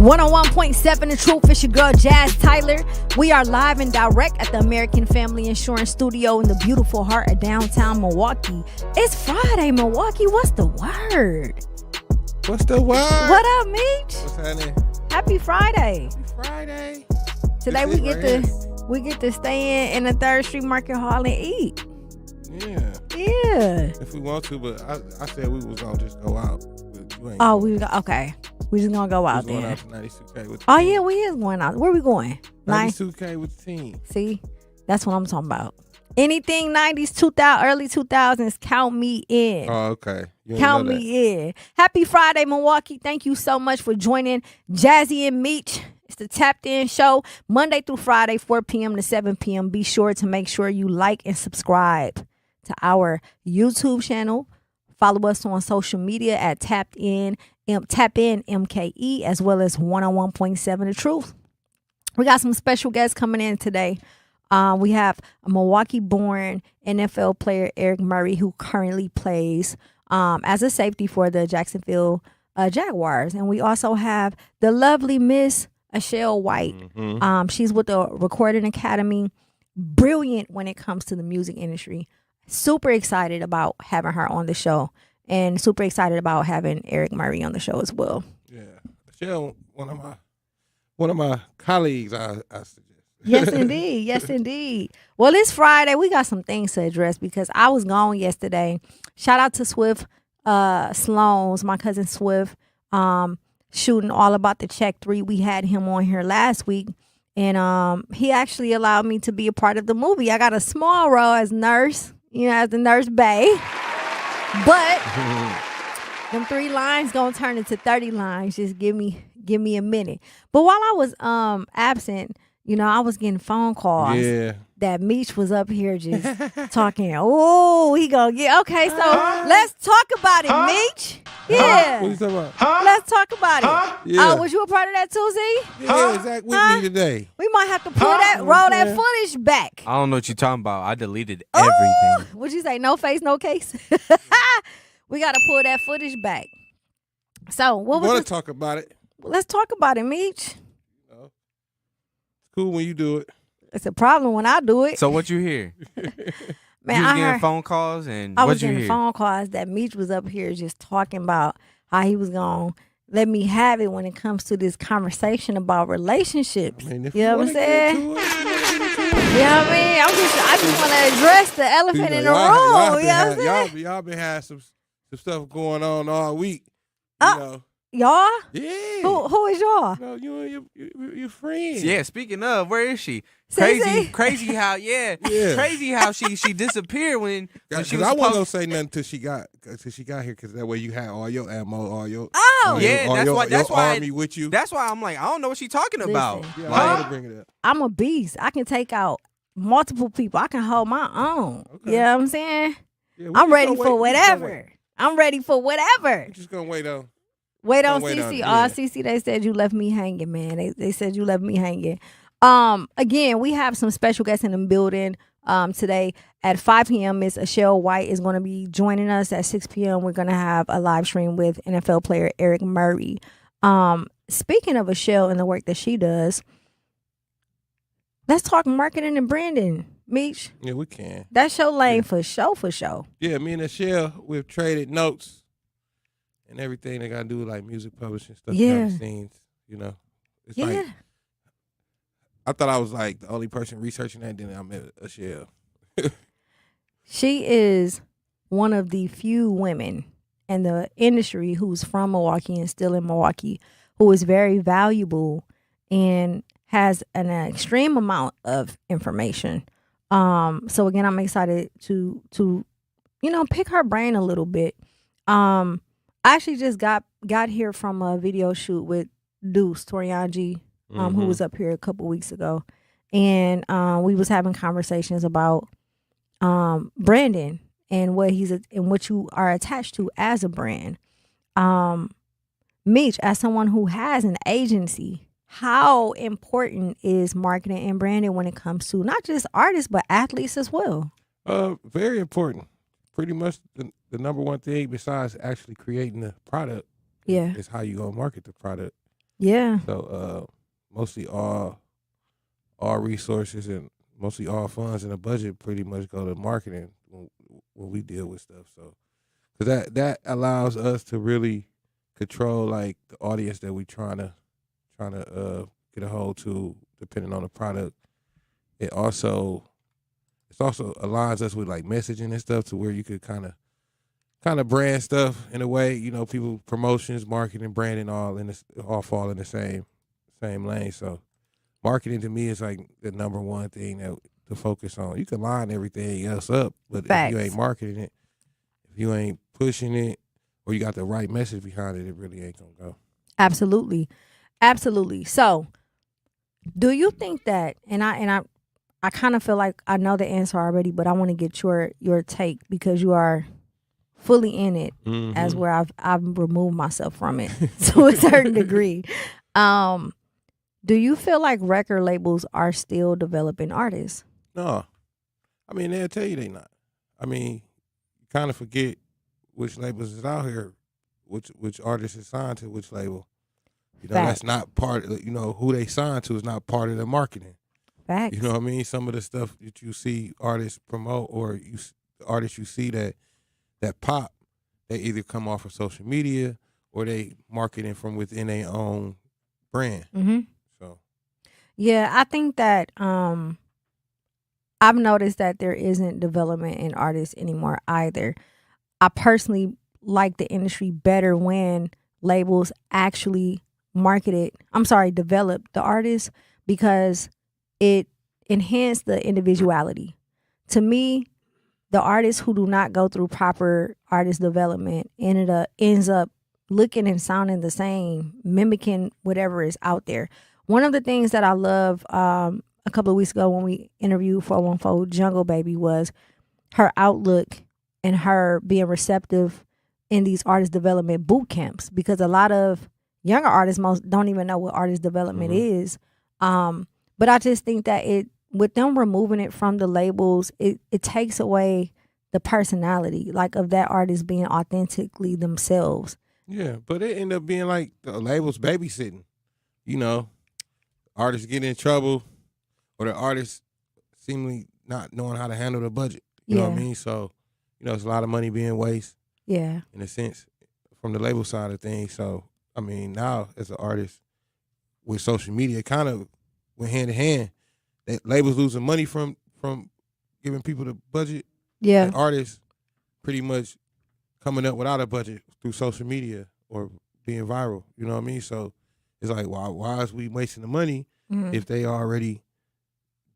101.7 The Truth. It's your girl Jazz Tyler. We are live and direct at the American Family Insurance Studio in the beautiful heart of downtown Milwaukee. It's Friday, Milwaukee. What's the word? What's the word? What up, Meach? What's happening? Happy Friday. Happy Friday. Today we get to stay in the 3rd Street Market Hall and eat. Yeah. Yeah. If we want to, but I said we was gonna just go out. But you ain't Okay. We just gonna go out going there. out to 92K with the Oh team. yeah, we is going out. Where we going? 92K with the team. See, that's what I'm talking about. Anything 90s, 2000, early 2000s, count me in. Oh, okay. You ain't Count know that. me in. Happy Friday, Milwaukee. Thank you so much for joining Jazzy and Meach. It's the Tapped In Show, Monday through Friday, 4 p.m. to 7 p.m. Be sure to make sure you like and subscribe to our YouTube channel. Follow us on social media at Tap In MKE, as well as 101.7 The Truth. We got some special guests coming in today. We have a Milwaukee-born NFL player, Eric Murray, who currently plays as a safety for the Jacksonville Jaguars. And we also have the lovely Miss Ashelle White. Mm-hmm. She's with the Recording Academy. Brilliant when it comes to the music industry. Super excited about having her on the show. And super excited about having Eric Murray on the show as well. Yeah. Michelle, one of my colleagues, I suggest. Yes, indeed. Yes, indeed. Well, it's Friday. We got some things to address because I was gone yesterday. Shout out to Swift Sloans, my cousin Swift, shooting all about the Check 3. We had him on here last week, and he actually allowed me to be a part of the movie. I got a small role as nurse, as the nurse bae. But them 3 lines gonna turn into 30 lines. Just give me a minute. But while I was absent, I was getting phone calls that Meach was up here just talking. Oh, he gonna get okay. So let's talk about it, Meach. Yeah, What you talking about? let's talk about it. Yeah. Was you a part of that too, Z? Yeah, Zach with me today. We might have to roll that footage back. I don't know what you're talking about. I deleted everything. What'd you say? No face, no case. We got to pull that footage back. So what was? Want to talk about it? Let's talk about it, Meach. It's cool when you do it. It's a problem when I do it. So what you hear? Man, you was I getting heard, phone calls and I what was you getting hear? phone calls that Meach was up here just talking about how he was gonna let me have it when it comes to this conversation about relationships. I mean, if You know what I'm wanna get saying? into it, You know what I mean? I just want to address the elephant in the room. You know what I'm saying? Y'all been having some stuff going on all week. Y'all? Yeah. Who is y'all? No, you and your friends. Yeah, speaking of, where is she? Crazy. Crazy how, yeah. Crazy how she disappeared when she was I wasn't gonna supposed. say nothing till she got here, because that way you had all your ammo, all your Yeah, that's your why army with you. That's why I'm like, I don't know what she's talking about. Listen. Yeah, Like, I had to bring it up. I'm a beast. I can take out multiple people. I can hold my own. Okay. You know what I'm saying? Yeah, we I'm just ready gonna for wait. We just gonna whatever. I'm ready for whatever. We just gonna wait on. Wait on wait CC. on it, Oh, yeah. CC, they said you left me hanging, man. They said you left me hanging. Again, we have some special guests in the building today. At 5 p.m., Miss Ashelle White is going to be joining us. At 6 p.m., we're going to have a live stream with NFL player Eric Murray. Speaking of Ashelle and the work that she does, let's talk marketing and branding. Meach, Yeah, we can. that's your lane for show. Yeah, me and Ashelle, we've traded notes and everything they gotta do with like music publishing stuff behind the scenes. It's Yeah. like I thought I was like the only person researching that. Then I met Ashelle. She is one of the few women in the industry who's from Milwaukee and still in Milwaukee, who is very valuable and has an extreme amount of information. So again, I'm excited to pick her brain a little bit. I actually just got here from a video shoot with Deuce Torianji, who was up here a couple weeks ago, and we was having conversations about branding and what you are attached to as a brand. Meach, as someone who has an agency, how important is marketing and branding when it comes to not just artists but athletes as well? Very important. Pretty much the number one thing besides actually creating the product. Yeah. Is how you gonna market the product. Yeah. So mostly all resources and mostly all funds in the budget pretty much go to marketing when we deal with stuff. So, because that allows us to really control like the audience that we trying to get a hold to, depending on the product. It also aligns us with like messaging and stuff to where you could kind of brand stuff in a way. You know, people promotions, marketing, branding, all fall in the same lane. So marketing to me is like the number one thing to focus on. You can line everything else up, but Facts. if you ain't marketing it, if you ain't pushing it, or you got the right message behind it, it really ain't gonna go. Absolutely. So, do you think that? And I kind of feel like I know the answer already, but I want to get your take because you are fully in it, as where I've removed myself from it to a certain degree. Do you feel like record labels are still developing artists? No, I mean they'll tell you they not. I mean, you kind of forget which labels is out here, which artist is signed to which label. You know, that's not part of, you know, who they signed to is not part of their marketing. Facts. You know what I mean? Some of the stuff that you see artists promote, or artists you see that pop, they either come off of social media or they marketing from within their own brand. Mm-hmm. So, yeah, I think that I've noticed that there isn't development in artists anymore either. I personally like the industry better when labels actually develop the artist, because it enhanced the individuality. To me, the artists who do not go through proper artist development ends up looking and sounding the same, mimicking whatever is out there. One of the things that I love a couple of weeks ago when we interviewed 414 Jungle Baby was her outlook and her being receptive in these artist development boot camps, because a lot of younger artists most don't even know what artist development is. But I just think that with them removing it from the labels, it takes away the personality, like, of that artist being authentically themselves. Yeah, but it ended up being like the labels babysitting. You know, artists get in trouble, or the artists seemingly not knowing how to handle the budget. You know what I mean? So, you know, it's a lot of money being wasted. Yeah. In a sense, from the label side of things. So, I mean, now as an artist with social media, it kind of went hand in hand. That labels losing money from giving people the budget. Yeah. And artists pretty much coming up without a budget through social media or being viral. You know what I mean? So it's like, why is we wasting the money if they already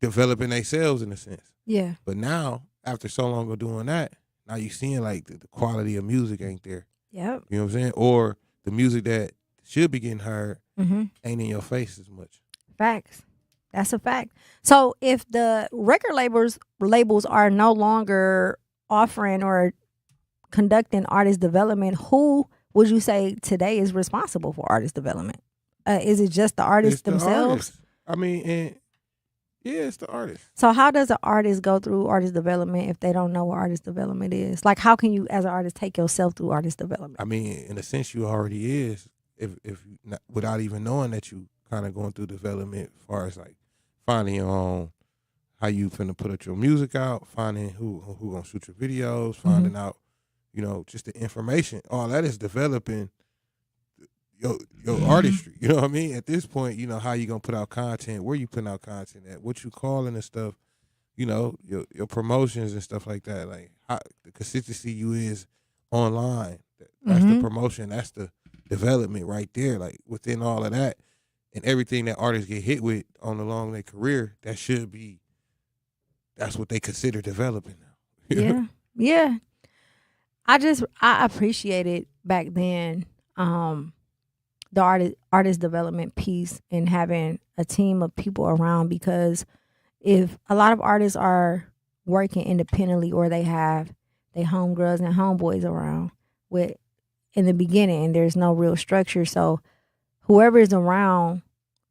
developing themselves in a sense? Yeah. But now, after so long of doing that, now you seeing like the quality of music ain't there. Yep. You know what I'm saying? Or the music that should be getting heard ain't in your face as much. Facts. That's a fact. So if the record labels are no longer offering or conducting artist development, who would you say today is responsible for artist development? Is it just the artists themselves? I mean, yeah, it's the artist. So how does an artist go through artist development if they don't know what artist development is? Like, how can you, as an artist, take yourself through artist development? I mean, in a sense, you already is. If not, without even knowing that you kind of going through development, as far as like finding your own, how you finna put up your music out, finding who gonna shoot your videos, finding out, you know, just the information. All that is developing your artistry. You know what I mean? At this point, you know how you gonna put out content, where you putting out content at, what you calling and stuff. You know, your promotions and stuff like that. Like how the consistency you is online. That's the promotion. That's the development right there. Like within all of that and everything that artists get hit with on along their career, that's what they consider developing now. Yeah. I appreciated back then the artist development piece and having a team of people around, because if a lot of artists are working independently or they have their homegirls and homeboys around with in the beginning and there's no real structure, so whoever is around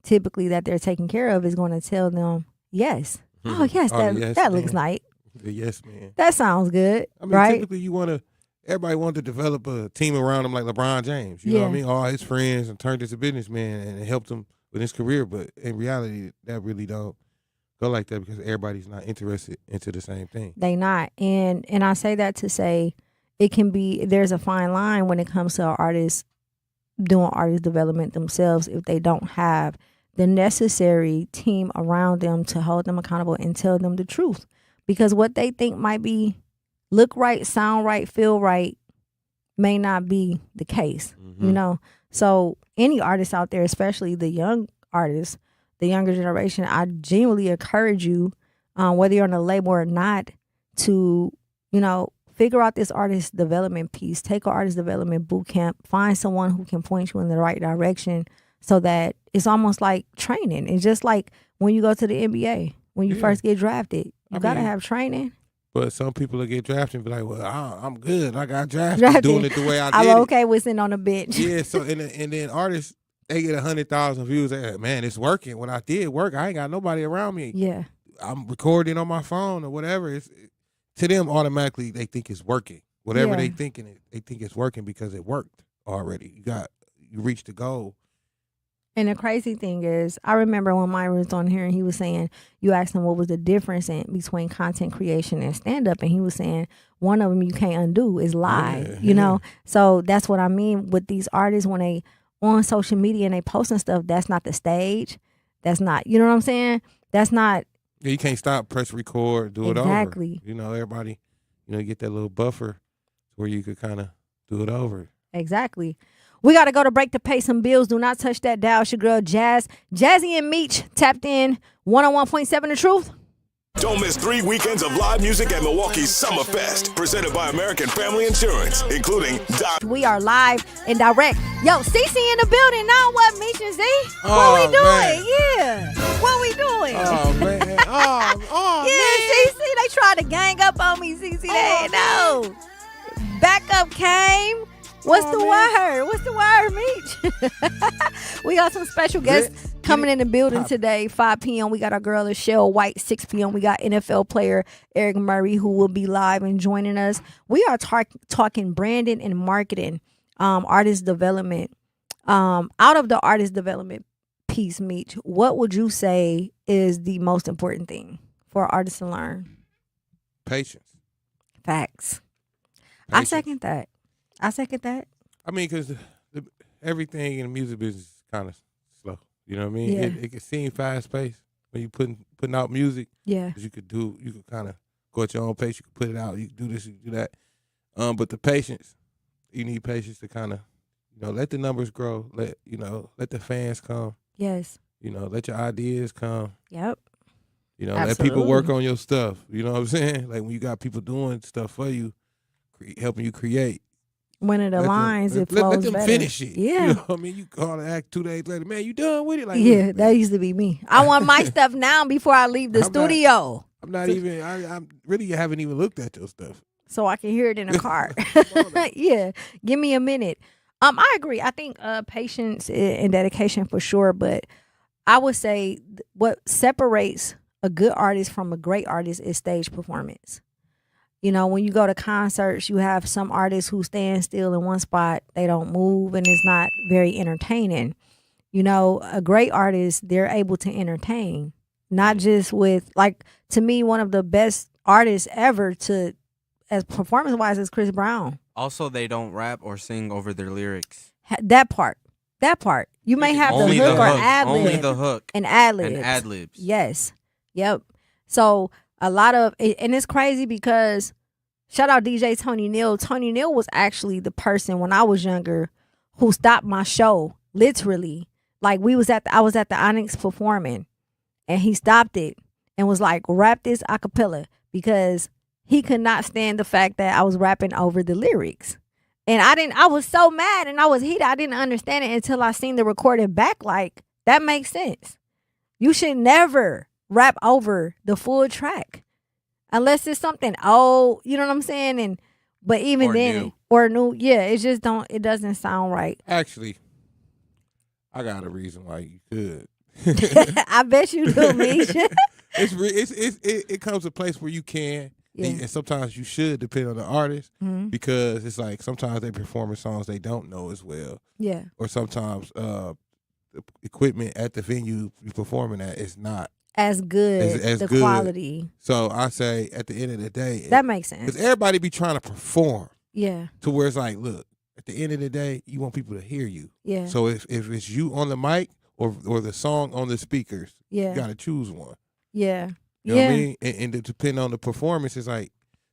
typically that they're taking care of is going to tell them yes. Oh yes, that looks nice. The yes man. That sounds good. I mean, right? typically you want to, everybody wanted to develop a team around him like LeBron James. You know what I mean? All his friends and turned into a businessman and it helped him with his career. But in reality, that really don't go like that because everybody's not interested into the same thing. They not. And I say that to say it can be, there's a fine line when it comes to artists doing artist development themselves if they don't have the necessary team around them to hold them accountable and tell them the truth. Because what they think might be look right, sound right, feel right may not be the case, you know? So any artist out there, especially the young artists, the younger generation, I genuinely encourage you, whether you're on a label or not, to, you know, figure out this artist development piece, take an artist development boot camp, find someone who can point you in the right direction so that it's almost like training. It's just like when you go to the NBA, when you first get drafted, you got to have training. But some people will get drafted and be like, well, I'm good. I got drafted doing it the way I did I'm okay with sitting on the bench. Yeah, so and then artists, they get 100,000 views. They're like, man, it's working. When I did work, I ain't got nobody around me. Yeah. I'm recording on my phone or whatever. To them, automatically, they think it's working. Whatever they think it's working because it worked already. You reached the goal. And the crazy thing is, I remember when Myron was on here and he was saying, you asked him what was the difference between content creation and stand-up, and he was saying one of them you can't undo is live, you know? So that's what I mean with these artists when they on social media and they posting stuff, that's not the stage. That's not, you know what I'm saying? That's not. Yeah, you can't stop, press record, do it over. Exactly. You know, everybody, get that little buffer where you could kind of do it over. Exactly. We got to go to break to pay some bills. Do not touch that dial. It's your girl, Jazzy and Meach tapped in 101.7 The Truth. Don't miss 3 weekends of live music at Milwaukee's Summerfest, presented by American Family Insurance, including We are live and direct. Yo, Cece in the building now. What, Meach and Z? Oh, what we doing? Man. Yeah. What we doing? Oh, man. Yeah, Cece, they tried to gang up on me, Cece. They ain't know. Backup came. What's the word, Meach? We got some special guests coming in the building today, 5 p.m. We got our girl, Michelle White, 6 p.m. We got NFL player Eric Murray, who will be live and joining us. We are talking branding and marketing, artist development. Out of the artist development piece, Meach, what would you say is the most important thing for artists to learn? Patience. Facts. Patience. I second that. I mean, because everything in the music business is kind of slow. You know what I mean? Yeah. It can seem fast paced when you putting out music. Yeah. You could kind of go at your own pace. You could put it out. You can do this. You can do that. But the patience, you need patience to kind of, let the numbers grow. Let the fans come. Yes. Let your ideas come. Yep. Let people work on your stuff. You know what I'm saying? Like when you got people doing stuff for you, helping you create. When it aligns, it flows Let them better. finish it. Yeah. You know what I mean? You call and act 2 days later, man, you done with it? Like, yeah, that used to be me. I want my stuff now before I leave the studio. I'm not even, I'm really haven't even looked at your stuff. So I can hear it in the car. Yeah. Give me a minute. I agree. I think patience and dedication for sure. But I would say what separates a good artist from a great artist is stage performance. When you go to concerts, you have some artists who stand still in one spot. They don't move, and it's not very entertaining. A great artist, they're able to entertain, not just with, like, to me, one of the best artists ever as performance-wise is Chris Brown. Also, they don't rap or sing over their lyrics. That part. You may have the hook or ad-lib. Only the hook. And ad-libs. And ad-libs. Yes. Yep. So a lot of, and it's crazy because shout out DJ Tony Neal. Tony Neal was actually the person when I was younger who stopped my show, literally. Like I was at the Onyx performing, and he stopped it and was like, rap this a cappella, because he could not stand the fact that I was rapping over the lyrics. And I was so mad and I was heated. I didn't understand it until I seen the recording back. Like, that makes sense. You should never rap over the full track unless it's something old, you know what I'm saying? But even then, or new, yeah, it doesn't sound right. Actually, I got a reason why you could. I bet you do, Meach. It comes to a place where you can. Yeah. And sometimes you should depend on the artist Mm-hmm. because it's like sometimes they performing songs they don't know as well, Yeah. or sometimes the equipment at the venue you performing at is not As good. as the good. quality. So I say at the end of the day, That makes sense. because everybody be trying to perform Yeah. to where it's like, look, at the end of the day, you want people to hear you. Yeah. So if it's you on the mic or the song on the speakers, Yeah. you got to choose one. Yeah. You know what I mean? And to depend on the performance, it's like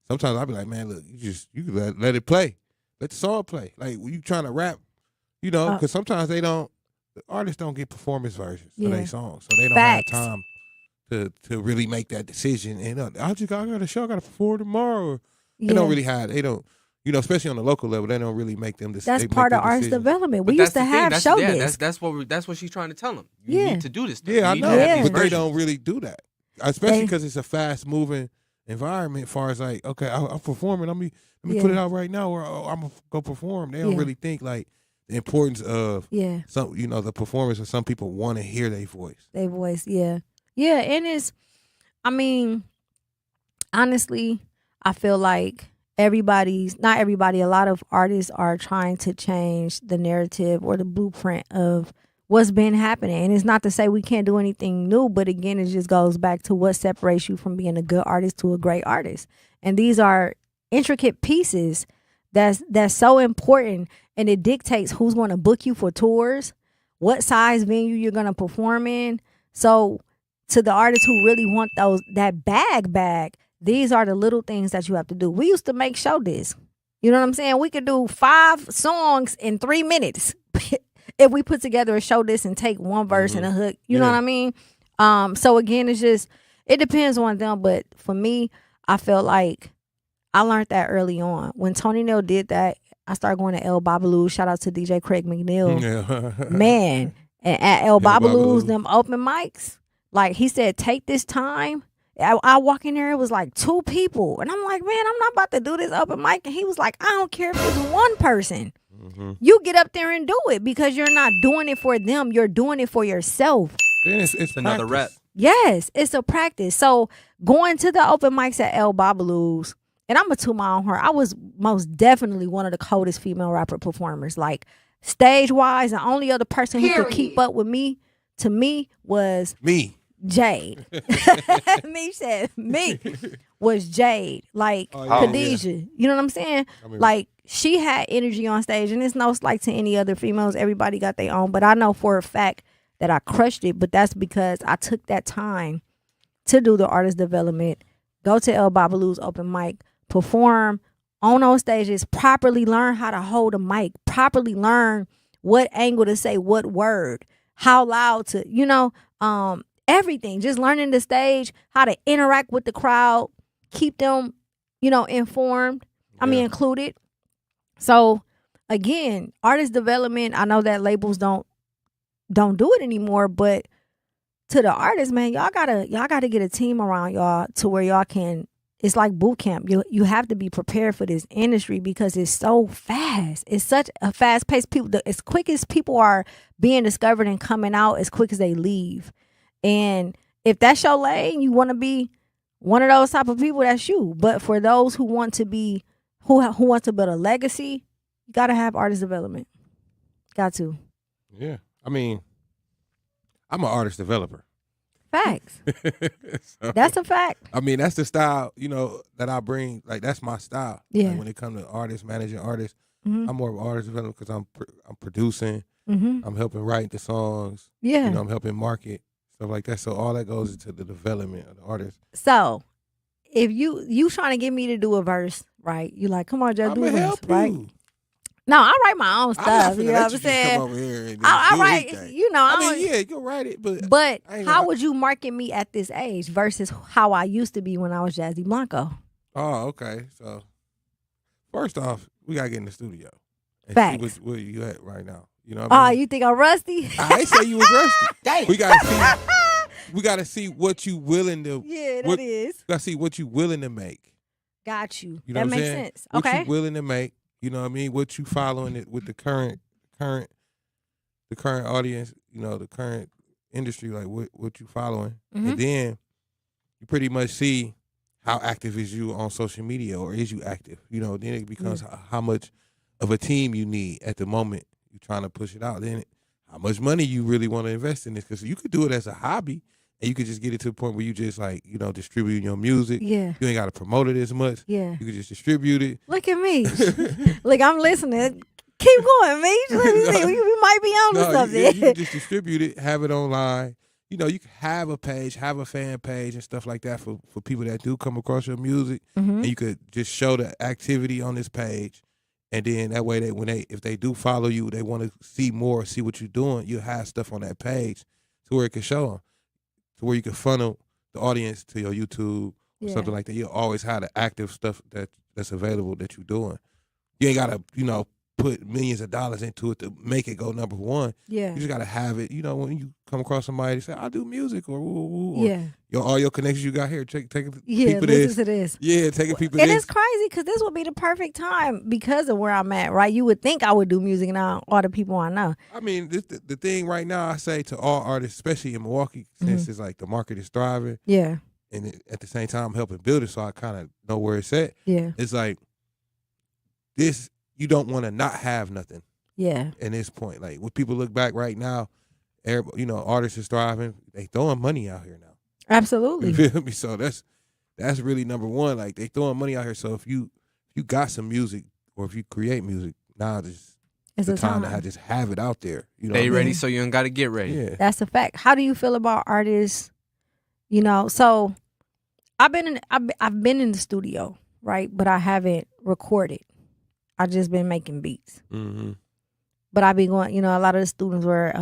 sometimes I'll be like, man, look, you let it play, let the song play. Like when you trying to rap, because sometimes the artists don't get performance versions of their songs, so they don't Facts. have time to really make that decision. And I got a show, I got to perform tomorrow. They don't really have, especially on the local level, they don't really make them. That's part of artist development. We But used to that's the have thing. show That's, discs. that's what she's trying to tell them. You Yeah. need to do this stuff. Yeah, I You need to know, have these but they versions. don't really do that, especially because it's a fast moving environment. As far as like, okay, I'm performing. Let me put it out right now, or I'm gonna go perform. They don't really think like the importance of some, the performance of some people want to hear their voice. Their voice, yeah, and honestly, I feel like not everybody, a lot of artists are trying to change the narrative or the blueprint of what's been happening. And it's not to say we can't do anything new, but again, it just goes back to what separates you from being a good artist to a great artist. And these are intricate pieces that's so important, and it dictates who's going to book you for tours, what size venue you're going to perform in. So to the artists who really want that bag, these are the little things that you have to do. We used to make show discs. You know what I'm saying? We could do 5 songs in 3 minutes if we put together a show disc and take one verse and a hook. You know what I mean? So again, it depends on them. But for me, I feel like I learned that early on. When Tony Neal did that, I started going to El Babaloo. Shout out to DJ Craig McNeil. Yeah. Man, and at El Babaloo's, Babaloo. them open mics, like he said, take this time. I walk in there, it was like 2 people. And I'm like, man, I'm not about to do this open mic. And he was like, I don't care if it's 1 person. Mm-hmm. You get up there and do it, because you're not doing it for them. You're doing it for yourself. Then it's another rep. practice. Yes, it's a practice. So going to the open mics at El Babaloo's, and I'm going to toot my own horn, I was most definitely one of the coldest female rapper performers. Like stage-wise, the only other person who could keep up with me, to me, was Me. Jade. Meach said me was Jade. Like Khadijah. You know what I'm saying? Like she had energy on stage, and it's no slight to any other females. Everybody got their own. But I know for a fact that I crushed it. But that's because I took that time to do the artist development, go to El Babaloo's open mic, perform on those stages, properly learn how to hold a mic, properly learn what angle to say what word, how loud to, everything. Just learning the stage, how to interact with the crowd, keep them, informed. Included. So again, artist development, I know that labels don't do it anymore, but to the artists, man, y'all gotta get a team around y'all to where y'all can. It's like boot camp. You have to be prepared for this industry because it's so fast. It's such a fast pace. As quick as people are being discovered and coming out, as quick as they leave. And if that's your lane, you want to be one of those type of people, that's you. But for those who want to be, who want to build a legacy, you got to have artist development. Got to. Yeah. I'm an artist developer. Facts. So, that's a fact. That's the style, that I bring. Like, that's my style. Yeah. Like, when it comes to artists, managing artists, Mm-hmm. I'm more of an artist developer because I'm producing. Mm-hmm. I'm helping write the songs. Yeah. I'm helping market, stuff like that. So all that goes into the development of the artist. So if you trying to get me to do a verse, right? You like, come on, just do a verse, help right? you. No, I write my own stuff. You know what I'm saying? Come over here and I do write, anything. yeah, you can write it, but But I ain't how gonna- would you market me at this age versus how I used to be when I was Jazzy Blanco? Oh, okay. So first off, we gotta get in the studio and Facts. see where you at right now. You know what I mean? You think I'm rusty? I ain't say you was rusty. We gotta see. We gotta see what you willing to. Yeah, that what, is. Gotta see what you willing to make. Got you. You know That what I'm makes saying? sense. What Okay. you willing to make. You know what I mean? What you following it with the current audience. The current industry. Like what you following, Mhm. and then you pretty much see how active is you on social media, or is you active? Then it becomes how much of a team you need at the moment you're trying to push it out. Then how much money you really want to invest in this, because you could do it as a hobby and you could just get it to the point where you just distributing your music. Yeah. You ain't got to promote it as much. Yeah. You could just distribute it. Look at me. Look, I'm listening. Keep going, Meach. Let me see. We might be on to something. You can just distribute it, have it online. You can have a page, have a fan page and stuff like that for people that do come across your music. And you could just show the activity on this page. And then that way, if they do follow you, they want to see more, see what you're doing, you have stuff on that page to where it can show them, to where you can funnel the audience to your YouTube or something like that. You always have the active stuff that's available that you're doing. You ain't got to, put millions of dollars into it to make it go number one. Yeah. You just got to have it. When you come across somebody that say, I do music, or all your connections you got here, take people listen to this. Yeah, taking people and this. It's crazy because this would be the perfect time because of where I'm at, right? You would think I would do music now, all the people I know. I mean, the thing right now, I say to all artists, especially in Milwaukee, since it's like the market is thriving. Yeah. And at the same time, I'm helping build it, so I kind of know where it's at. Yeah. It's like this. You don't want to not have nothing. Yeah. At this point, like when people look back right now, artists is thriving. They throwing money out here now. Absolutely. You feel me? So that's really number one. Like they throwing money out here. So if you got some music, or if you create music, now it's the time to just have it out there. Stay ready, so you don't got to get ready. Yeah. That's a fact. How do you feel about artists? So I've been in the studio, right? But I haven't recorded. I just been making beats. Mm-hmm. But I be going, a lot of the students were,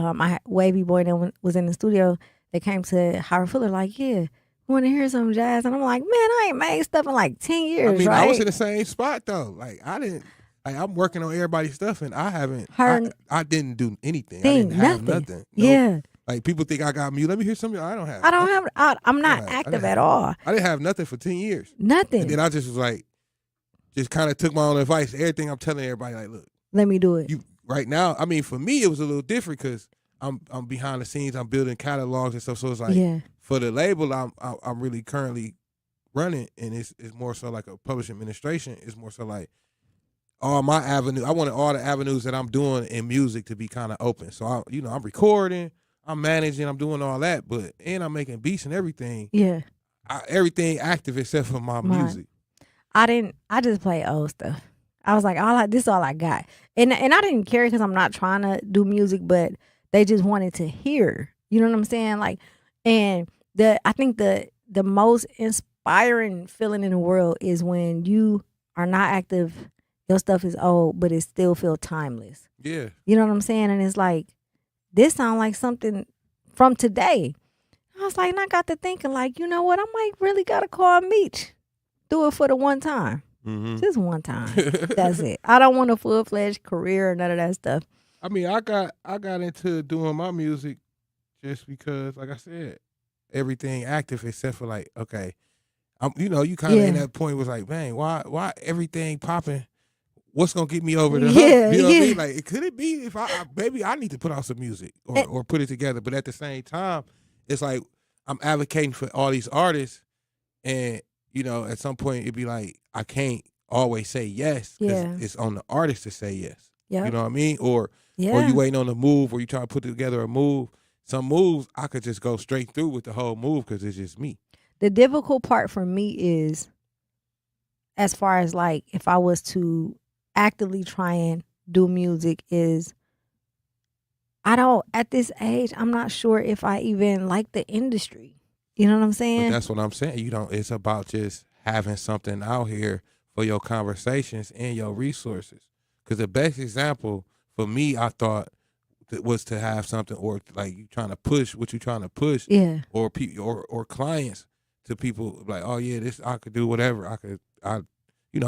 Wavy Boy was in the studio. They came to Howard Fuller like, yeah, we want to hear some jazz. And I'm like, man, I ain't made stuff in like 10 years, I mean, right? I was in the same spot though. Like I'm working on everybody's stuff, and I haven't, I didn't do anything. I didn't have nothing. Yeah. Like people think I got music. Let me hear something. I don't have. I'm not active at all. I didn't have nothing for 10 years. Nothing. And then I just was like, just kind of took my own advice. Everything I'm telling everybody, like, look, let me do it. Right now, I mean, for me, it was a little different because I'm behind the scenes. I'm building catalogs and stuff. So it's like, for the label, I'm really currently running, and it's more so like a publishing administration. It's more so like all my avenue. I wanted all the avenues that I'm doing in music to be kind of open. So I'm recording, I'm managing, I'm doing all that, and I'm making beats and everything. Yeah, everything active except for my music. I just play old stuff. I was like, this is all I got. And I didn't care because I'm not trying to do music, but they just wanted to hear. You know what I'm saying? Like, and I think the most inspiring feeling in the world is when you are not active, your stuff is old, but it still feels timeless. Yeah. You know what I'm saying? And it's like, this sounds like something from today. I was like, and I got to thinking, like, you know what? I might really got to call Meach. Do it for the one time. Mm-hmm. Just one time. That's it. I don't want a full-fledged career or none of that stuff. I mean, I got into doing my music just because, like I said, everything active except for like, okay, you kind of in that point was like, man, why everything popping? What's gonna get me over the hump? You know what I mean? Like, could it be if maybe I need to put out some music or put it together? But at the same time, it's like I'm advocating for all these artists, and at some point it'd be like I can't always say yes because it's on the artist to say yes. Yep. You know what I mean? Or you waiting on a move, or you try to put together a move. Some moves I could just go straight through with the whole move because it's just me. The difficult part for me is, as far as like if I was to actively try and do music, is at this age, I'm not sure if I even like the industry. You know what I'm saying? But that's what I'm saying. It's about just having something out here for your conversations and your resources. Because the best example for me, I thought, was to have something, or like you trying to push what you trying to push, or people or clients to people like, oh yeah, this I could do whatever. I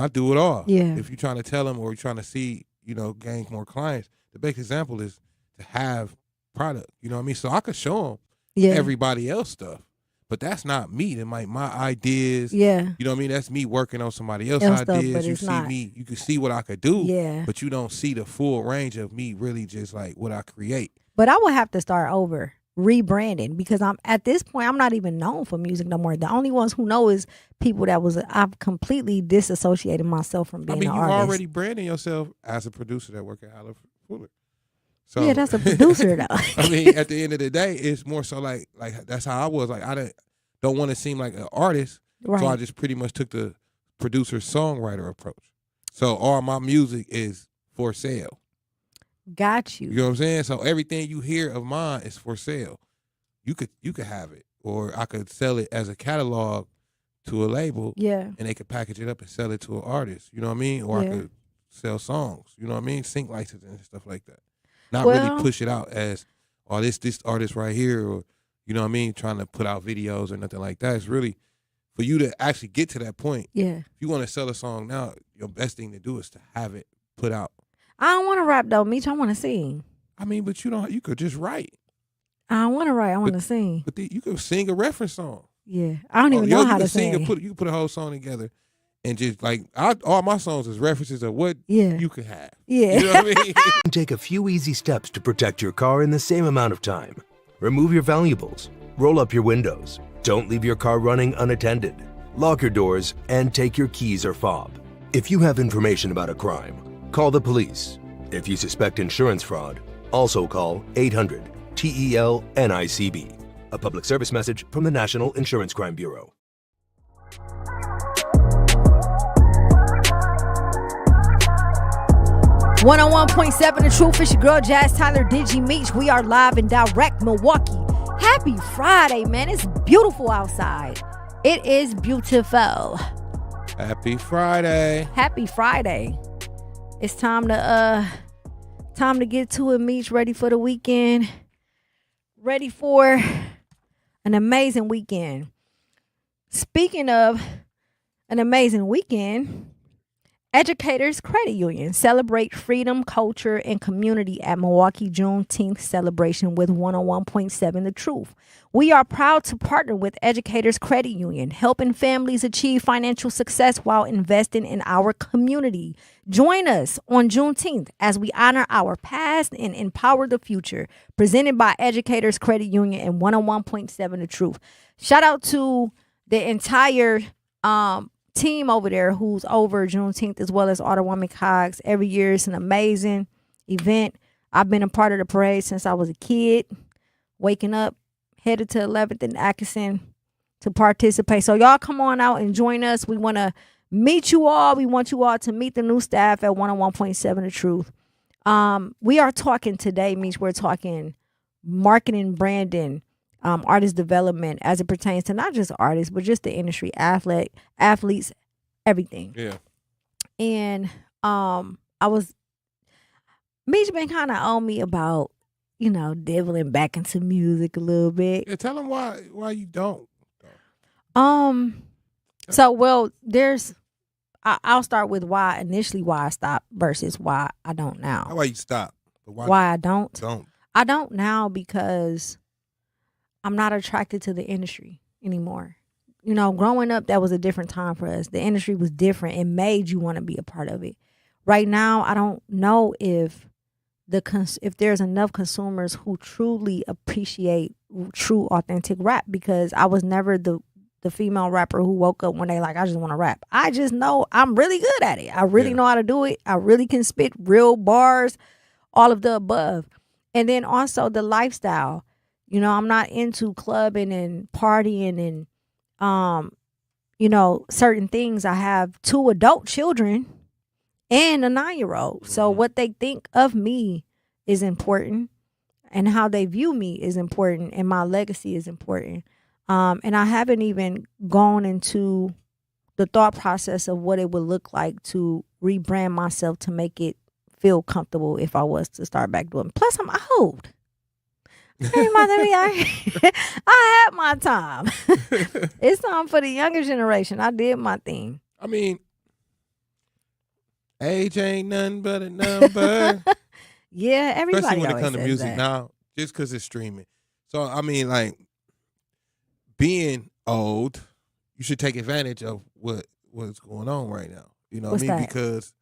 do it all. Yeah. If you're trying to tell them or you're trying to see, gain more clients, the best example is to have product. You know what I mean? So I could show them everybody else stuff. But that's not me. They're my ideas. Yeah. You know what I mean? That's me working on somebody else's ideas. You see me, you can see what I could do. Yeah. But you don't see the full range of me really just like what I create. But I would have to start over. rebranding, because I'm at this point I'm not even known for music no more. The only ones who know is people I've completely disassociated myself from being I mean, an you artist. already branding yourself as a producer that work at Howler Fuller. So Yeah, that's a producer though. I mean, at the end of the day, it's more so like that's how I was. Like I don't want to seem like an artist, Right. so I just pretty much took the producer songwriter approach. So all my music is for sale. Got you. You know what I'm saying? So everything you hear of mine is for sale. You could have it, or I could sell it as a catalog to a label, Yeah. and they could package it up and sell it to an artist. You know what I mean? Or Yeah. I could sell songs. You know what I mean? Sync licenses and stuff like that. Not Well- really push it out as, oh, this artist right here, or you know what I mean? Trying to put out videos or nothing like that. It's really for you to actually get to that point. Yeah. If you want to sell a song now, your best thing to do is to have it put out. I don't want to rap though, Meach. I want to sing. I mean, but you could just write. I don't want to write. I want to sing. But you could sing a reference song. Yeah. I don't even know how to sing. You can put a whole song together, and just like all my songs is references of what Yeah. you can have. Yeah. You know what I mean? Take a few easy steps to protect your car in the same amount of time. Remove your valuables. Roll up your windows. Don't leave your car running unattended. Lock your doors and take your keys or fob. If you have information about a crime, call the police. If you suspect insurance fraud, also call 800-TEL-NICB. A public service message from the National Insurance Crime Bureau. One on 1.7 The Truth. It's your girl Jazz Tyler, Digi, Meach. We are live in direct Milwaukee. Happy Friday, man. It's beautiful outside. It is beautiful. Happy Friday. Happy Friday. It's time to get to it, Meach. Ready for the weekend. Ready for an amazing weekend. Speaking of an amazing weekend, Educators Credit Union celebrate freedom, culture, and community at Milwaukee Juneteenth celebration with 101.7 The Truth. We are proud to partner with Educators Credit Union, helping families achieve financial success while investing in our community. Join us on Juneteenth as we honor our past and empower the future. Presented by Educators Credit Union and 101.7 The Truth. Shout out to the entire team over there who's over Juneteenth, as well as All the Women Cogs. Every year it's an amazing event. I've been a part of the parade since I was a kid, waking up, headed to 11th and Atkinson to participate. So y'all come on out and join us. We want to meet you all. We want you all to meet the new staff at 101.7 The Truth. We are talking today, Meach, we're talking marketing, branding, artist development as it pertains to not just artists, but just the industry, athletes, everything. Yeah. And Meach been kind of on me about, dibbling back into music a little bit. Yeah, tell them why you don't. I'll start with why I stopped versus why I don't now. Why you stop? But Why I don't? Don't. I don't now because I'm not attracted to the industry anymore. Growing up, that was a different time for us. The industry was different. It made you want to be a part of it. Right now, I don't know if there's enough consumers who truly appreciate true, authentic rap, because I was never the female rapper who woke up one day like, I just want to rap. I just know I'm really good at it. I really know how to do it. I really can spit real bars, all of the above. And then also the lifestyle. I'm not into clubbing and partying and, certain things. I have 2 adult children and a 9-year-old. So what they think of me is important, and how they view me is important, and my legacy is important. And I haven't even gone into the thought process of what it would look like to rebrand myself to make it feel comfortable if I was to start back doing. Plus, I'm old. I had my time. It's time for the younger generation. I did my thing. I mean, age ain't nothing but a number. Yeah, everybody Especially when it always comes to says music that. now, just because it's streaming. So, I mean, like, being old, you should take advantage of what's going on right now. You know what I mean? What's that? Because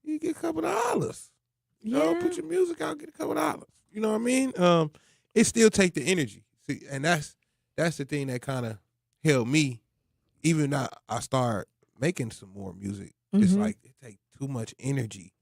you get a couple of dollars. Yeah. Put your music out, get a couple of dollars. You know what I mean? it still take the energy. See, and that's the thing that kind of held me. Even now, I start making some more music. It's like it take too much energy.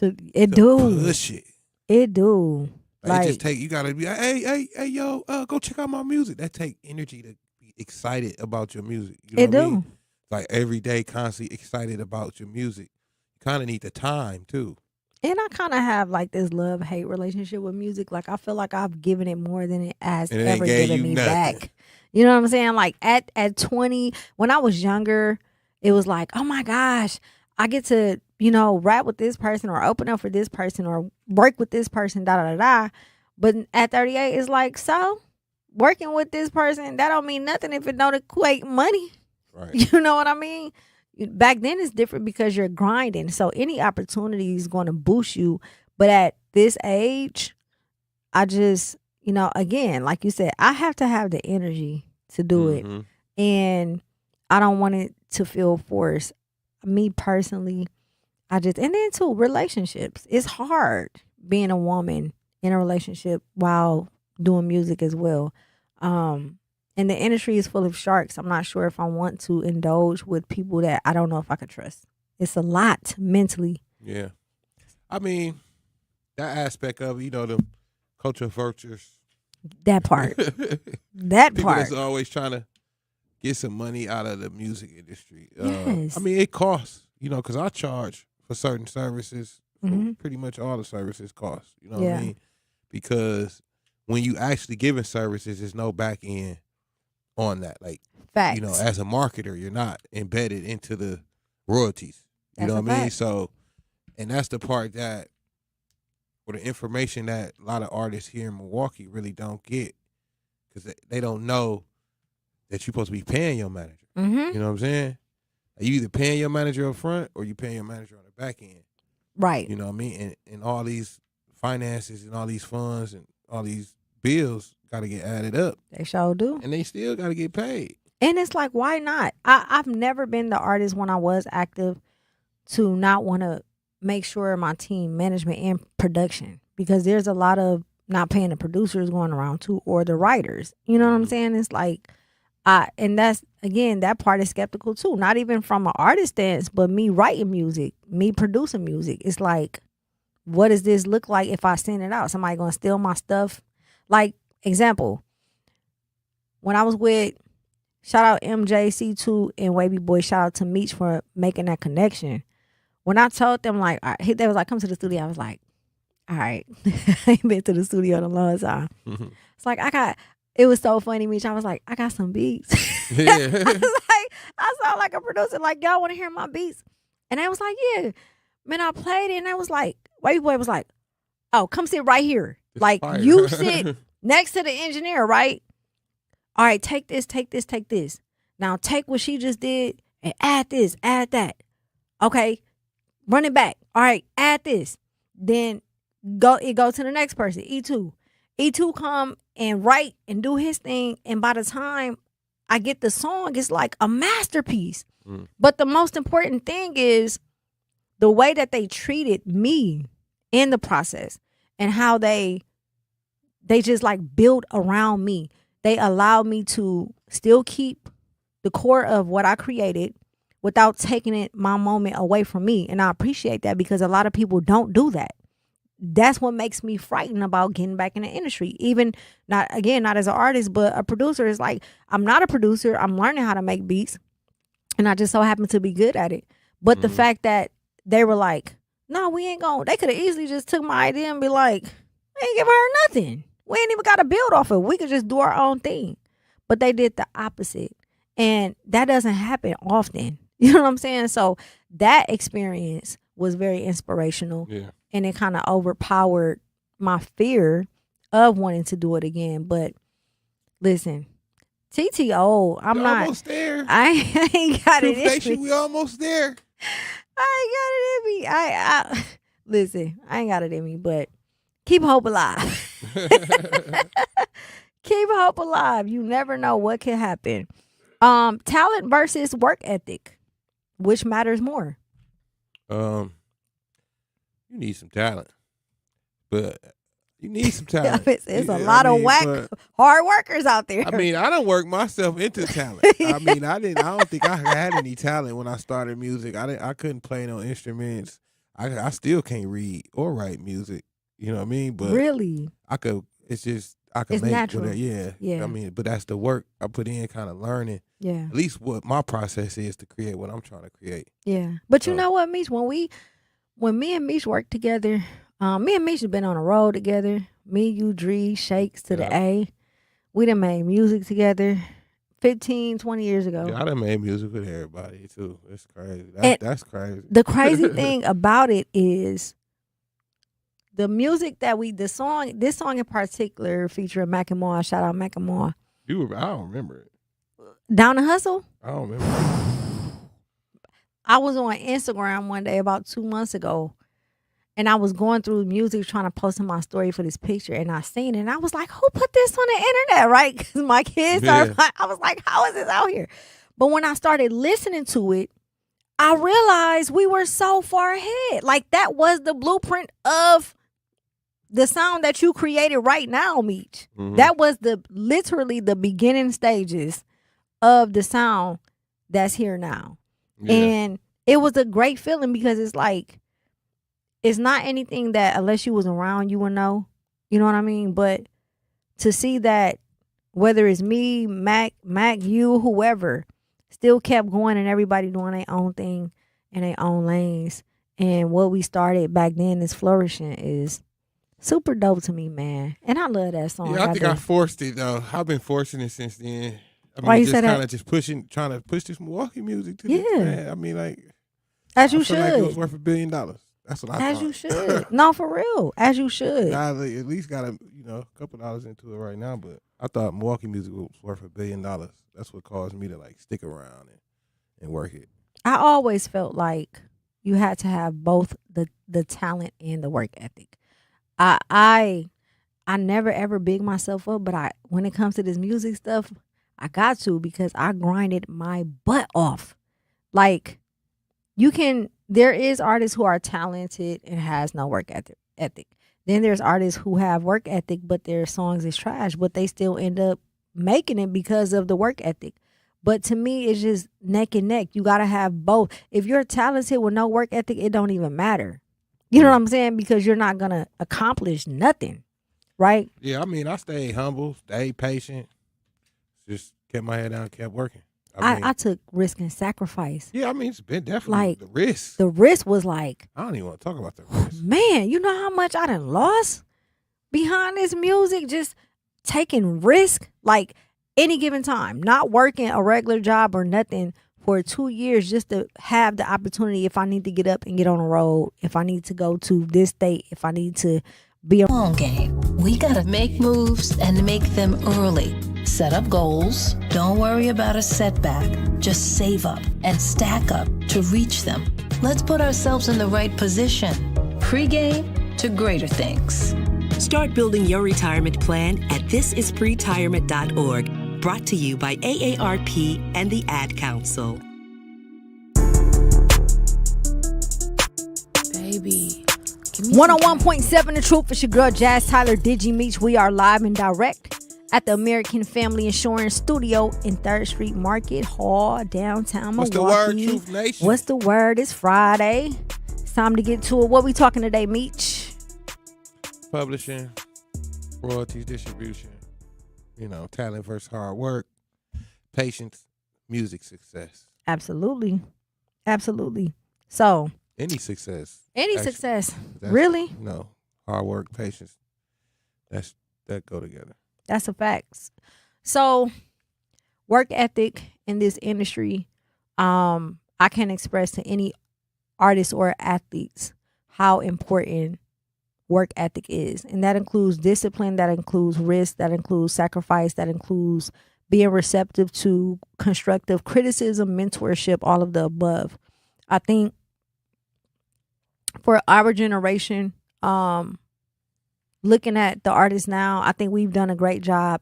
It do push it. It do. Like, it just take, you gotta be like, hey, yo, go check out my music. That take energy to be excited about your music. You know it what I do. mean? Like every day, constantly excited about your music. You kind of need the time too. And I kind of have like this love-hate relationship with music. Like I feel like I've given it more than it has And it ever ain't gave given you me nothing. back. You know what I'm saying? Like at 20, when I was younger, it was like, oh my gosh, I get to, rap with this person or open up for this person or work with this person, da da da da. But at 38, it's like, so working with this person, that don't mean nothing if it don't equate money. Right. You know what I mean? Back then it's different because you're grinding. So any opportunity is going to boost you. But at this age, I just, again, like you said, I have to have the energy to do it. And I don't want it to feel forced. Me personally, and then too, relationships. It's hard being a woman in a relationship while doing music as well. And the industry is full of sharks. I'm not sure if I want to indulge with people that I don't know if I could trust. It's a lot mentally. Yeah. I mean, that aspect of, the culture vultures. That part. People that's always trying to get some money out of the music industry. Yes. I mean, it costs, because I charge for certain services. Pretty much all the services cost. You know what I mean? Because when you actually giving services, there's no back end on that. Like, facts. As a marketer, you're not embedded into the royalties. You know what I mean? So, and that's the part that, or the information that a lot of artists here in Milwaukee really don't get, because they don't know that you're supposed to be paying your manager. You know what I'm saying? You either paying your manager up front or you paying your manager on the back end. Right. You know what I mean? And all these finances and all these funds and all these bills got to get added up. They sure do. And they still got to get paid. And it's like, why not? I've never been the artist when I was active to not want to make sure my team management and production, because there's a lot of not paying the producers going around too, or the writers. You know what I'm saying? It's like, and that's, again, that part is skeptical too. Not even from an artist stance, but me writing music, me producing music. It's like, what does this look like if I send it out? Somebody gonna steal my stuff? Like, example, when I was with, shout out MJC2 and Wavy Boy, shout out to Meach for making that connection. When I told them, like, they was like, come to the studio, I was like, all right. I ain't been to the studio in a long time. It's like, it was so funny, Meach. I was like, I got some beats. Yeah. I sound like a producer, like, y'all want to hear my beats? And I was like, yeah. Man, I played it, and I was like, Wavy Boy was like, oh, come sit right here. It's like, fire. you sit next to the engineer, right? All right, take this. Now take what she just did and add this, add that. Okay, run it back. All right, add this. Then go to the next person, E2. E2 come and write and do his thing, and by the time I get the song, it's like a masterpiece. But the most important thing is the way that they treated me in the process, and how they just like build around me. They allow me to still keep the core of what I created without taking my moment away from me. And I appreciate that, because a lot of people don't do that. That's what makes me frightened about getting back in the industry. Even not as an artist, but a producer. Is like, I'm not a producer. I'm learning how to make beats, and I just so happen to be good at it. But the fact that they were like, no, we ain't going. They could have easily just took my idea and be like, we ain't giving her nothing. We ain't even got to build off it. We could just do our own thing. But they did the opposite. And that doesn't happen often. You know what I'm saying? So that experience was very inspirational. Yeah. And it kind of overpowered my fear of wanting to do it again. But listen, TTO, I'm not almost there. I ain't got it in me. We almost there. I ain't got it in me. Listen, I ain't got it in me, but keep hope alive. Keep hope alive. You never know what can happen. Talent versus work ethic. Which matters more? You need some talent. But, You need some talent. It's a lot of whack, hard workers out there. I mean, I don't work myself into talent. I mean, I don't think I had any talent when I started music. I couldn't play no instruments. I still can't read or write music. You know what I mean? But really, I could. It's just I could it's make natural. yeah. I mean, but that's the work I put in, kind of learning. Yeah. At least what my process is to create what I'm trying to create. Yeah. But you know what, Meach? When me and Meach worked together, me and Meach have been on the road together. Me, you, Dree, Shakes to the A. We done made music together 15, 20 years ago. Yeah, I done made music with everybody too. It's crazy. That's crazy. The crazy thing about it is the music that this song in particular featuring Macklemore, shout out Macklemore. I don't remember it. Down the Hustle? I don't remember. I was on Instagram one day about 2 months ago, and I was going through music trying to post in my story for this picture, and I seen it, and I was like, who put this on the internet, right? Because my kids I was like, how is this out here? But when I started listening to it, I realized we were so far ahead. Like, that was the blueprint of the sound that you created right now, Meach. Mm-hmm. That was literally the beginning stages of the sound that's here now. Yeah. And it was a great feeling because it's like, it's not anything that unless you was around, you would know. You know what I mean? But to see that, whether it's me, Mac, you, whoever, still kept going and everybody doing their own thing in their own lanes. And what we started back then is flourishing is super dope to me, man. And I love that song. Yeah, I think I forced it, though. I've been forcing it since then. I mean, why you just kind of just trying to push this Milwaukee music to this, man. I mean, like, as you should. Like it was worth $1 billion. That's what I thought. As you should. No, for real. As you should. I at least got a couple dollars into it right now, but I thought Milwaukee music was worth $1 billion. That's what caused me to like stick around and work it. I always felt like you had to have both the talent and the work ethic. I never ever big myself up, but when it comes to this music stuff, I got to because I grinded my butt off. Like, there is artists who are talented and has no work ethic. Then there's artists who have work ethic, but their songs is trash, but they still end up making it because of the work ethic. But to me, it's just neck and neck. You got to have both. If you're talented with no work ethic, it don't even matter. You know what I'm saying? Because you're not going to accomplish nothing, right? Yeah, I mean, I stayed humble, stayed patient, just kept my head down, kept working. I took risk and sacrifice. Yeah, I mean, it's been definitely like the risk. The risk was like, I don't even want to talk about the risk. Man, you know how much I done lost behind this music, just taking risk, like any given time, not working a regular job or nothing for 2 years just to have the opportunity if I need to get up and get on the road, if I need to go to this state, if I need to be a long game. We gotta make moves and make them early. Set up goals. Don't worry about a setback. Just save up and stack up to reach them. Let's put ourselves in the right position. Pre-game to greater things. Start building your retirement plan at thisispretirement.org. Brought to you by AARP and the Ad Council. Baby. 101.7 The Truth. It's your girl Jazz Tyler, Digi, Meach. We are live and direct at the American Family Insurance Studio in 3rd Street Market Hall, downtown Milwaukee. What's the word, Truth Nation? What's the word? It's Friday. It's time to get to it. What we talking today, Meach? Publishing, royalties, distribution, talent versus hard work, patience, music success. Absolutely. So, any success. Really? No. Hard work, patience. That go together. That's a fact. So, work ethic in this industry, I can express to any artists or athletes how important work ethic is. And that includes discipline, that includes risk, that includes sacrifice, that includes being receptive to constructive criticism, mentorship, all of the above. I think for our generation, looking at the artists now, I think we've done a great job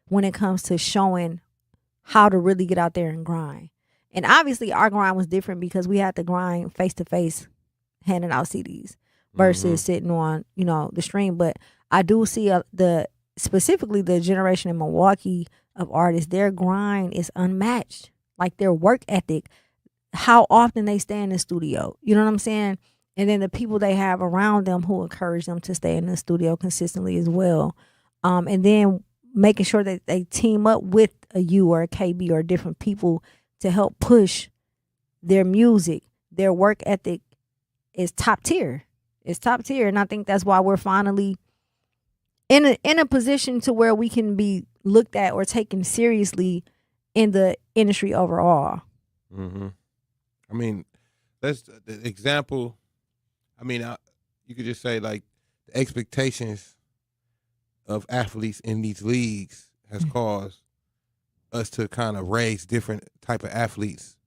when it comes to showing how to really get out there and grind. And obviously our grind was different because we had to grind face to face, handing out CDs versus sitting on, the stream. But I do see specifically the generation in Milwaukee of artists, their grind is unmatched. Like their work ethic, how often they stay in the studio. You know what I'm saying? And then the people they have around them who encourage them to stay in the studio consistently as well. And then making sure that they team up with a U or a KB or different people to help push their music. Their work ethic is top tier. It's top tier. And I think that's why we're finally in a position to where we can be looked at or taken seriously in the industry overall. Mm-hmm. I mean, that's the example. I mean, you could just say like the expectations of athletes in these leagues has caused us to kind of raise different type of athletes,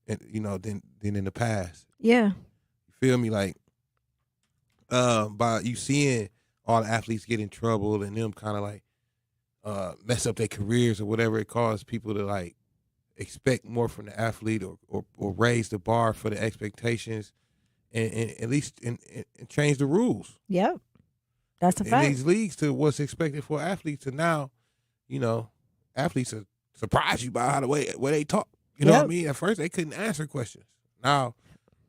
and than in the past. Yeah. You feel me? Like, by you seeing all the athletes get in trouble and them kind of like mess up their careers or whatever, it caused people to like expect more from the athlete or raise the bar for the expectations and at least and change the rules. Yep. That's a fact. In these leagues to what's expected for athletes, and now, athletes are surprised you by the way they talk. You know what I mean? At first they couldn't answer questions. Now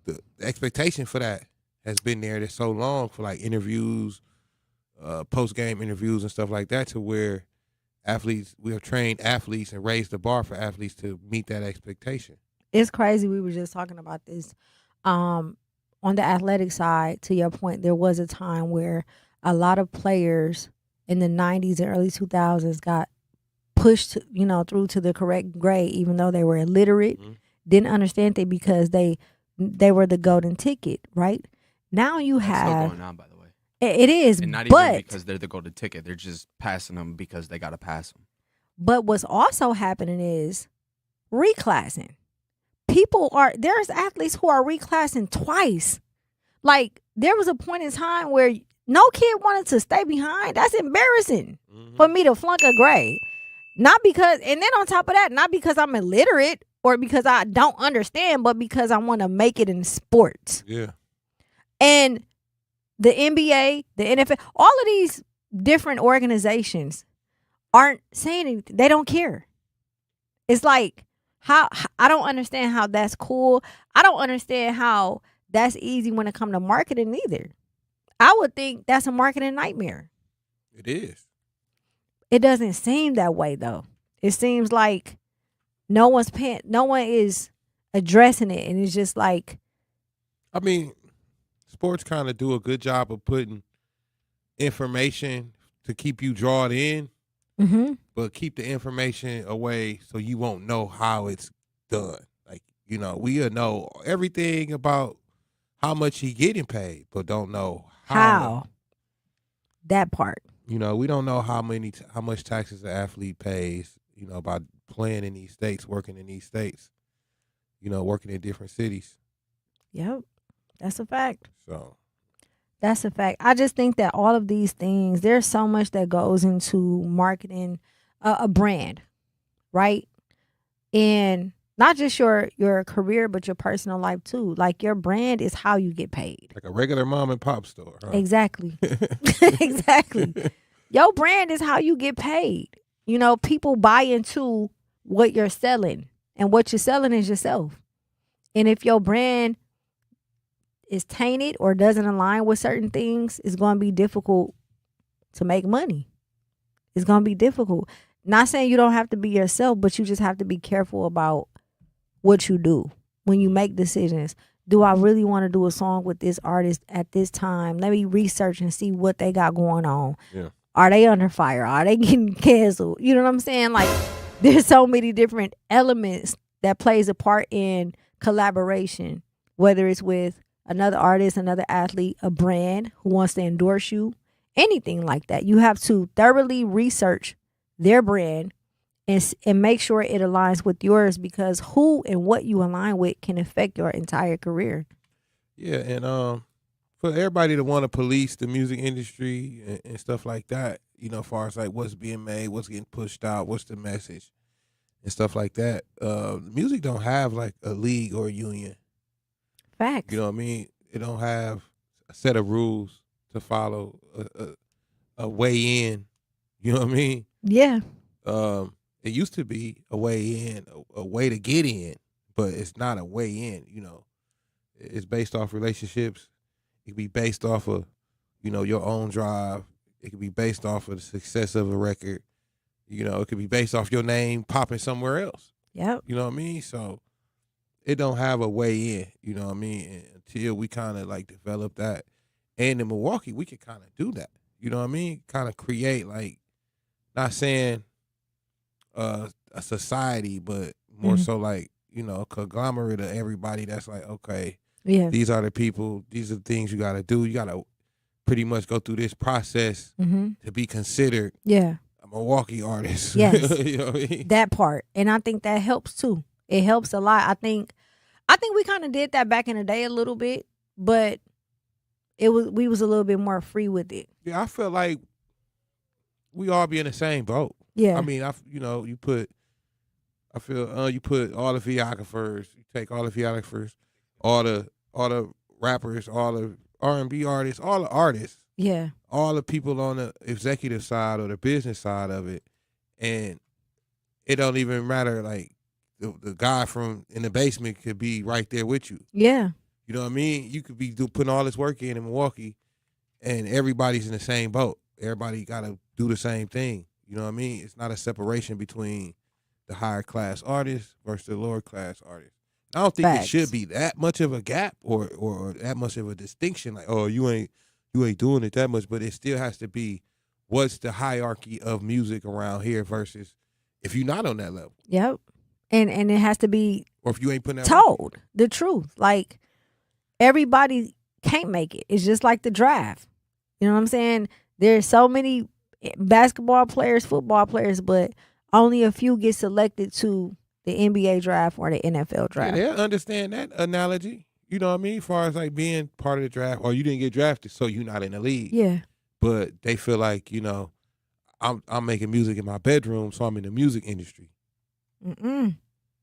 the expectation for that has been there this so long for like interviews, post-game interviews and stuff like that, to where we have trained athletes and raised the bar for athletes to meet that expectation. It's crazy. We were just talking about this. On the athletic side, to your point, there was a time where a lot of players in the 90s and early 2000s got pushed, through to the correct grade, even though they were illiterate, didn't understand it because they were the golden ticket, right? Now you have... That's still going on, by the way. It is, and not but... even because they're the golden ticket. They're just passing them because they got to pass them. But what's also happening is reclassing. There's athletes who are reclassing twice. Like, there was a point in time where no kid wanted to stay behind. That's embarrassing for me to flunk a grade. Not because, and then on top of that, not because I'm illiterate or because I don't understand, but because I want to make it in sports. Yeah. And the NBA, the NFL, all of these different organizations aren't saying anything. They don't care. It's like, how I don't understand how that's cool. I don't understand how that's easy when it comes to marketing either. I would think that's a marketing nightmare. It is. It doesn't seem that way though. It seems like no one is addressing it, and it's just like, I mean, sports kind of do a good job of putting information to keep you drawn in, but keep the information away so you won't know how it's done. Like, we'll know everything about how much he getting paid, but don't know how. That part. We don't know how much taxes the athlete pays, by playing in these states, working in these states, working in different cities. Yep. That's a fact. So that's a fact. I just think that all of these things, there's so much that goes into marketing a brand, right? And not just your career, but your personal life too. Like, your brand is how you get paid. Like a regular mom and pop store. Huh? Exactly. Exactly. Your brand is how you get paid. People buy into what you're selling, and what you're selling is yourself. And if your brand is tainted or doesn't align with certain things, it's going to be difficult to make money. It's going to be difficult. Not saying you don't have to be yourself, but you just have to be careful about what you do when you make decisions. Do I really want to do a song with this artist at this time? Let me research and see what they got going on. Yeah. Are they under fire? Are they getting canceled? You know what I'm saying? Like, there's so many different elements that plays a part in collaboration, whether it's with another artist, another athlete, a brand who wants to endorse you, anything like that. You have to thoroughly research their brand and make sure it aligns with yours, because who and what you align with can affect your entire career. Yeah, and for everybody to want to police the music industry and stuff like that, as far as like what's being made, what's getting pushed out, what's the message and stuff like that. Music don't have like a league or a union. Facts. You know what I mean? It don't have a set of rules to follow, a way in. You know what I mean? Yeah. It used to be a way in, a way to get in, but it's not a way in. You know, it's based off relationships. It can be based off of, you know, your own drive. It can be based off of the success of a record. You know, it could be based off your name popping somewhere else. Yep. You know what I mean? So it don't have a way in, you know what I mean? And until we kind of like develop that. And in Milwaukee, we can kind of do that. You know what I mean? Kind of create like, not saying a society, but more so like, you know, a conglomerate of everybody that's like, okay, these are the people, these are the things you got to do. You got to pretty much go through this process to be considered a Milwaukee artist. Yes. You know what I mean? That part. And I think that helps too. It helps a lot. I think we kind of did that back in the day a little bit, but we was a little bit more free with it. Yeah, I feel like we all be in the same boat. Yeah. I mean, you put all the videographers, you take all the videographers, all the rappers, all the R&B artists, all the artists. Yeah. All the people on the executive side or the business side of it. And it don't even matter, like, the guy from in the basement could be right there with you. Yeah. You know what I mean? You could be putting all this work in Milwaukee, and everybody's in the same boat. Everybody got to do the same thing. You know what I mean? It's not a separation between the higher class artists versus the lower class artists. I don't think it should be that much of a gap or that much of a distinction. Like, oh, you ain't doing it that much, but it still has to be what's the hierarchy of music around here versus if you're not on that level. Yep. And it has to be, or if you ain't putting that told the truth. Like, everybody can't make it. It's just like the draft. You know what I'm saying? There's so many basketball players, football players, but only a few get selected to the NBA draft or the NFL draft. Yeah, they understand that analogy. You know what I mean? As far as like being part of the draft, or you didn't get drafted, so you're not in the league. Yeah. But they feel like, you know, I'm making music in my bedroom, so I'm in the music industry. Mm-mm.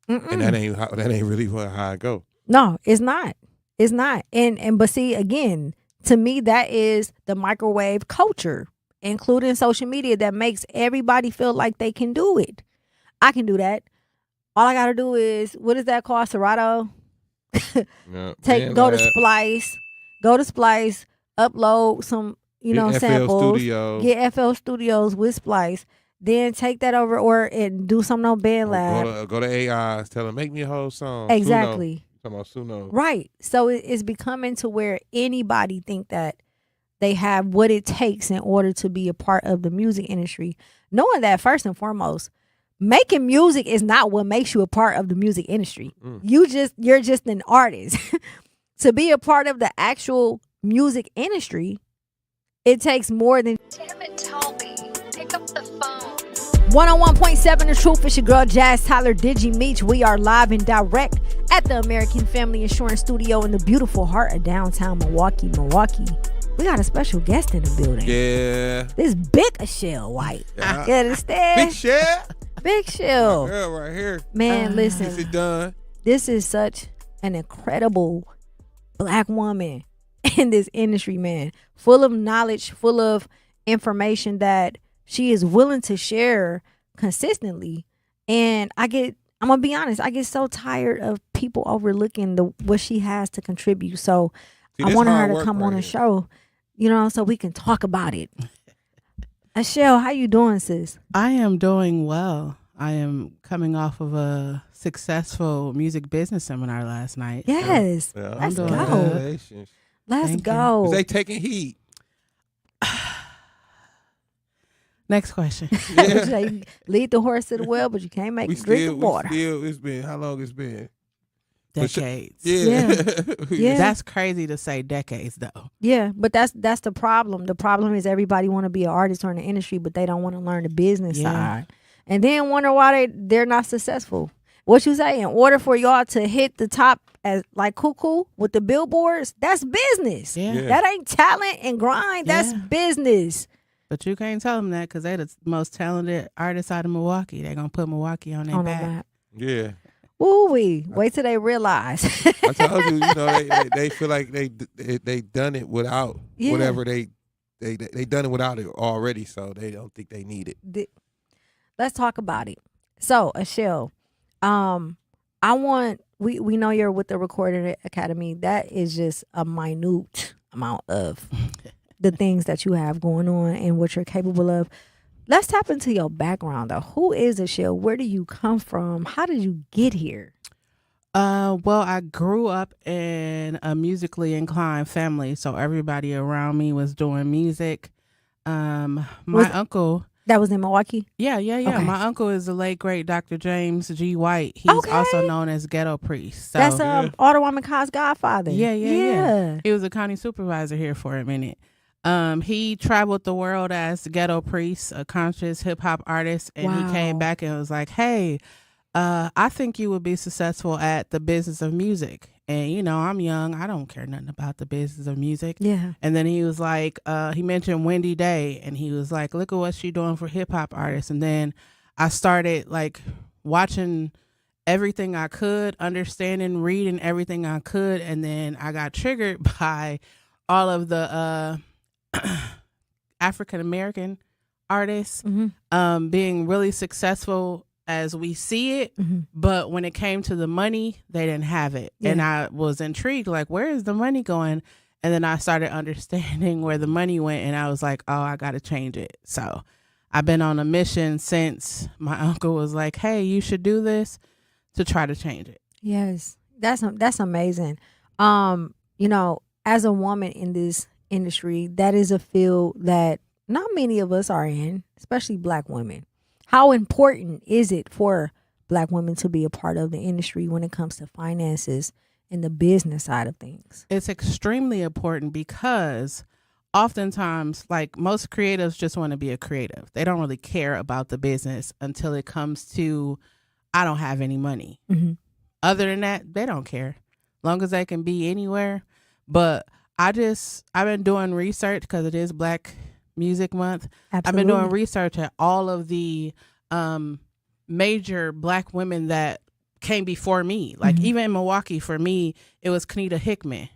And that ain't really how I go. No, it's not. It's not. And but see, again, to me, that is the microwave culture, including social media, that makes everybody feel like they can do it. I can do that. All I gotta do is, what is that called? Serato? Go to Splice, upload some, samples. Get FL Studios with Splice. Then take that over and do something on BandLab. Go to AI, tell them, make me a whole song. Exactly. Talking about Suno. Right. So it's becoming to where anybody think that they have what it takes in order to be a part of the music industry. Knowing that, first and foremost, making music is not what makes you a part of the music industry. You're just an artist. To be a part of the actual music industry, it takes more than... Damn it, Toby. Pick up the phone. 101.7 The Truth. It's your girl, Jazz Tyler, Digi, Meach. We are live and direct at the American Family Insurance Studio in the beautiful heart of downtown Milwaukee. We got a special guest in the building. Yeah. This big Michelle White. Yeah. You understand? Big shit. Big Shell. Yeah, right here. Man, listen. Is it done? This is such an incredible black woman in this industry, man. Full of knowledge, full of information that she is willing to share consistently. And I'm going to be honest, I get so tired of people overlooking what she has to contribute. So I wanted her to come on the show, so we can talk about it. Michelle, how you doing, sis? I am doing well. I am coming off of a successful music business seminar last night. Yes. Yeah. Let's go. Congratulations. Let's go. They taking heat. Next question. Yeah. You lead the horse to the well, but you can't make it drink the water. It's been, how long it's been? Decades. Yeah. That's crazy to say decades, though. Yeah, but that's the problem. The problem is everybody want to be an artist or in the industry, but they don't want to learn the business side. And then wonder why they're not successful. What you say, in order for y'all to hit the top as like cuckoo with the billboards, that's business. Yeah. That ain't talent and grind. That's business. But you can't tell them that because they're the most talented artists out of Milwaukee. They're going to put Milwaukee on their back. Yeah. Woo-wee. Wait till they realize. I told you, they feel like they done it without whatever they they done it without it already, so they don't think they need it. Let's talk about it. So, Ashell, we know you're with the Recording Academy. That is just a minute amount of the things that you have going on and what you're capable of. Let's tap into your background, though. Who is Ashell? Where do you come from? How did you get here? Well, I grew up in a musically inclined family, so everybody around me was doing music. My uncle. That was in Milwaukee? Yeah. Okay. My uncle is the late, great Dr. James G. White. He's also known as Ghetto Priest. So, that's Alderwoman Khan's godfather. Yeah. He was a county supervisor here for a minute. He traveled the world as Ghetto Priest, a conscious hip-hop artist, and he came back and was like, hey, I think you would be successful at the business of music. And, I'm young. I don't care nothing about the business of music. Yeah. And then he was like, he mentioned Wendy Day, and he was like, look at what she's doing for hip hop artists. And then I started like watching everything I could, understanding, reading everything I could. And then I got triggered by all of the African-American artists being really successful as we see it, but when it came to the money, they didn't have it. And I was intrigued, like, where is the money going? And then I started understanding where the money went, and I was like, oh, I got to change it. So I've been on a mission since my uncle was like, hey, you should do this, to try to change it. Yes, that's amazing. As a woman in this industry, that is a field that not many of us are in, especially Black women. How important is it for Black women to be a part of the industry when it comes to finances and the business side of things? It's extremely important because oftentimes, like, most creatives just want to be a creative. They don't really care about the business until it comes to, I don't have any money. Other than that, they don't care. Long as they can be anywhere. But I've been doing research because it is Black Music Month. Absolutely. I've been doing research at all of the major Black women that came before me. Like even in Milwaukee, for me, it was Kenita Hickman.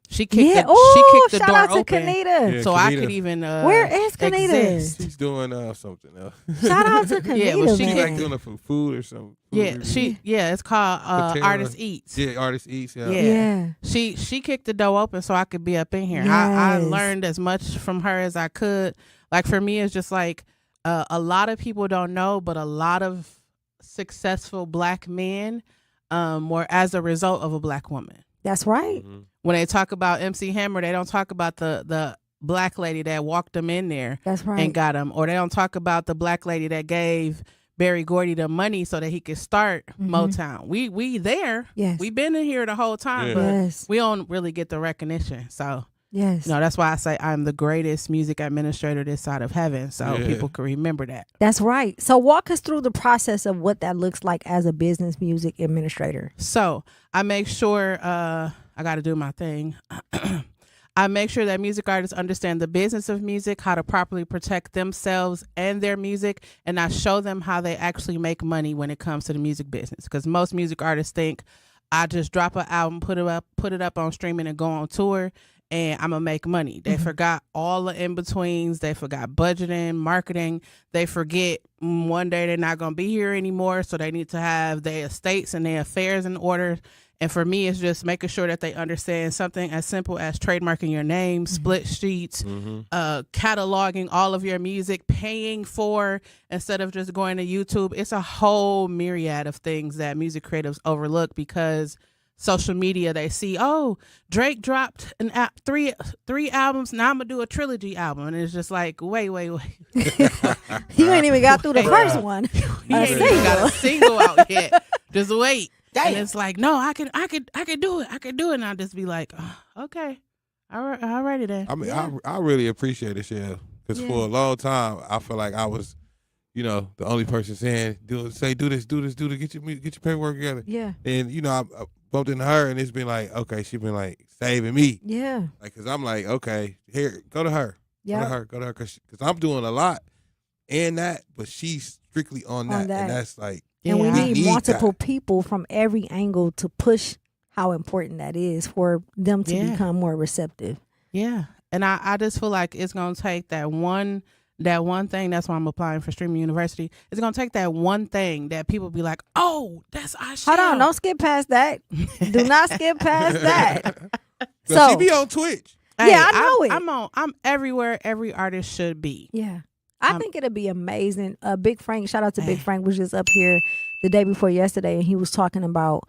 She kicked the shout door out to open, Kenita. so Kenita. I could even where is Kenita? exist. She's doing something else. Shout out to Kenita. Yeah, well, She's man. like doing it for food or something. It's called Patera. Artist Eats. Yeah, Artist Eats. Yeah. She kicked the door open so I could be up in here. I learned as much from her as I could. Like, for me, it's just like a lot of people don't know, but a lot of successful Black men were as a result of a Black woman. That's right. When they talk about MC Hammer, they don't talk about the Black lady that walked them in there. That's right. And got them. Or they don't talk about the Black lady that gave Berry Gordy the money so that he could start Motown. We there. Yes. We've been in here the whole time, but we don't really get the recognition. So yes, that's why I say I'm the greatest music administrator this side of heaven. So people can remember that. That's right. So walk us through the process of what that looks like as a business music administrator. So I make sure I got to do my thing. I make sure that music artists understand the business of music, how to properly protect themselves and their music, and I show them how they actually make money when it comes to the music business. Because most music artists think, I just drop an album, put it up on streaming and go on tour, and I'm going to make money. They forgot all the in-betweens. They forgot budgeting, marketing. They forget one day they're not going to be here anymore, so they need to have their estates and their affairs in order. And for me, it's just making sure that they understand something as simple as trademarking your name, split sheets, cataloging all of your music, paying for, instead of just going to YouTube. It's a whole myriad of things that music creatives overlook because social media, they see, oh, Drake dropped three albums. Now I'm going to do a trilogy album. And it's just like, wait. You ain't even got through the first one. You ain't even got a single out yet. Just wait. Damn. And it's like, no, I could do it. I could do it. And I'll just be like, oh, okay. All righty then. I mean, I really appreciate it, Shell, because for a long time, I feel like I was, the only person saying, do this, get your paperwork together. Yeah. And, I bumped into her, and it's been like, okay, she's been like saving me. Yeah. Like, because I'm like, okay, here, go to her. Yeah. Go to her, because I'm doing a lot and that, but she's strictly on that. And that's like, and we need multiple people from every angle to push how important that is for them to become more receptive. Yeah. And I just feel like it's gonna take that one thing. That's why I'm applying for Streaming University. It's gonna take that one thing that people be like, oh, that's our shit. Hold on, don't skip past that. Do not skip past that. So she be on Twitch. Yeah, I know it. I'm everywhere every artist should be. Yeah. I think it'll be amazing. Big Frank, shout out to Big Frank, was just up here the day before yesterday, and he was talking about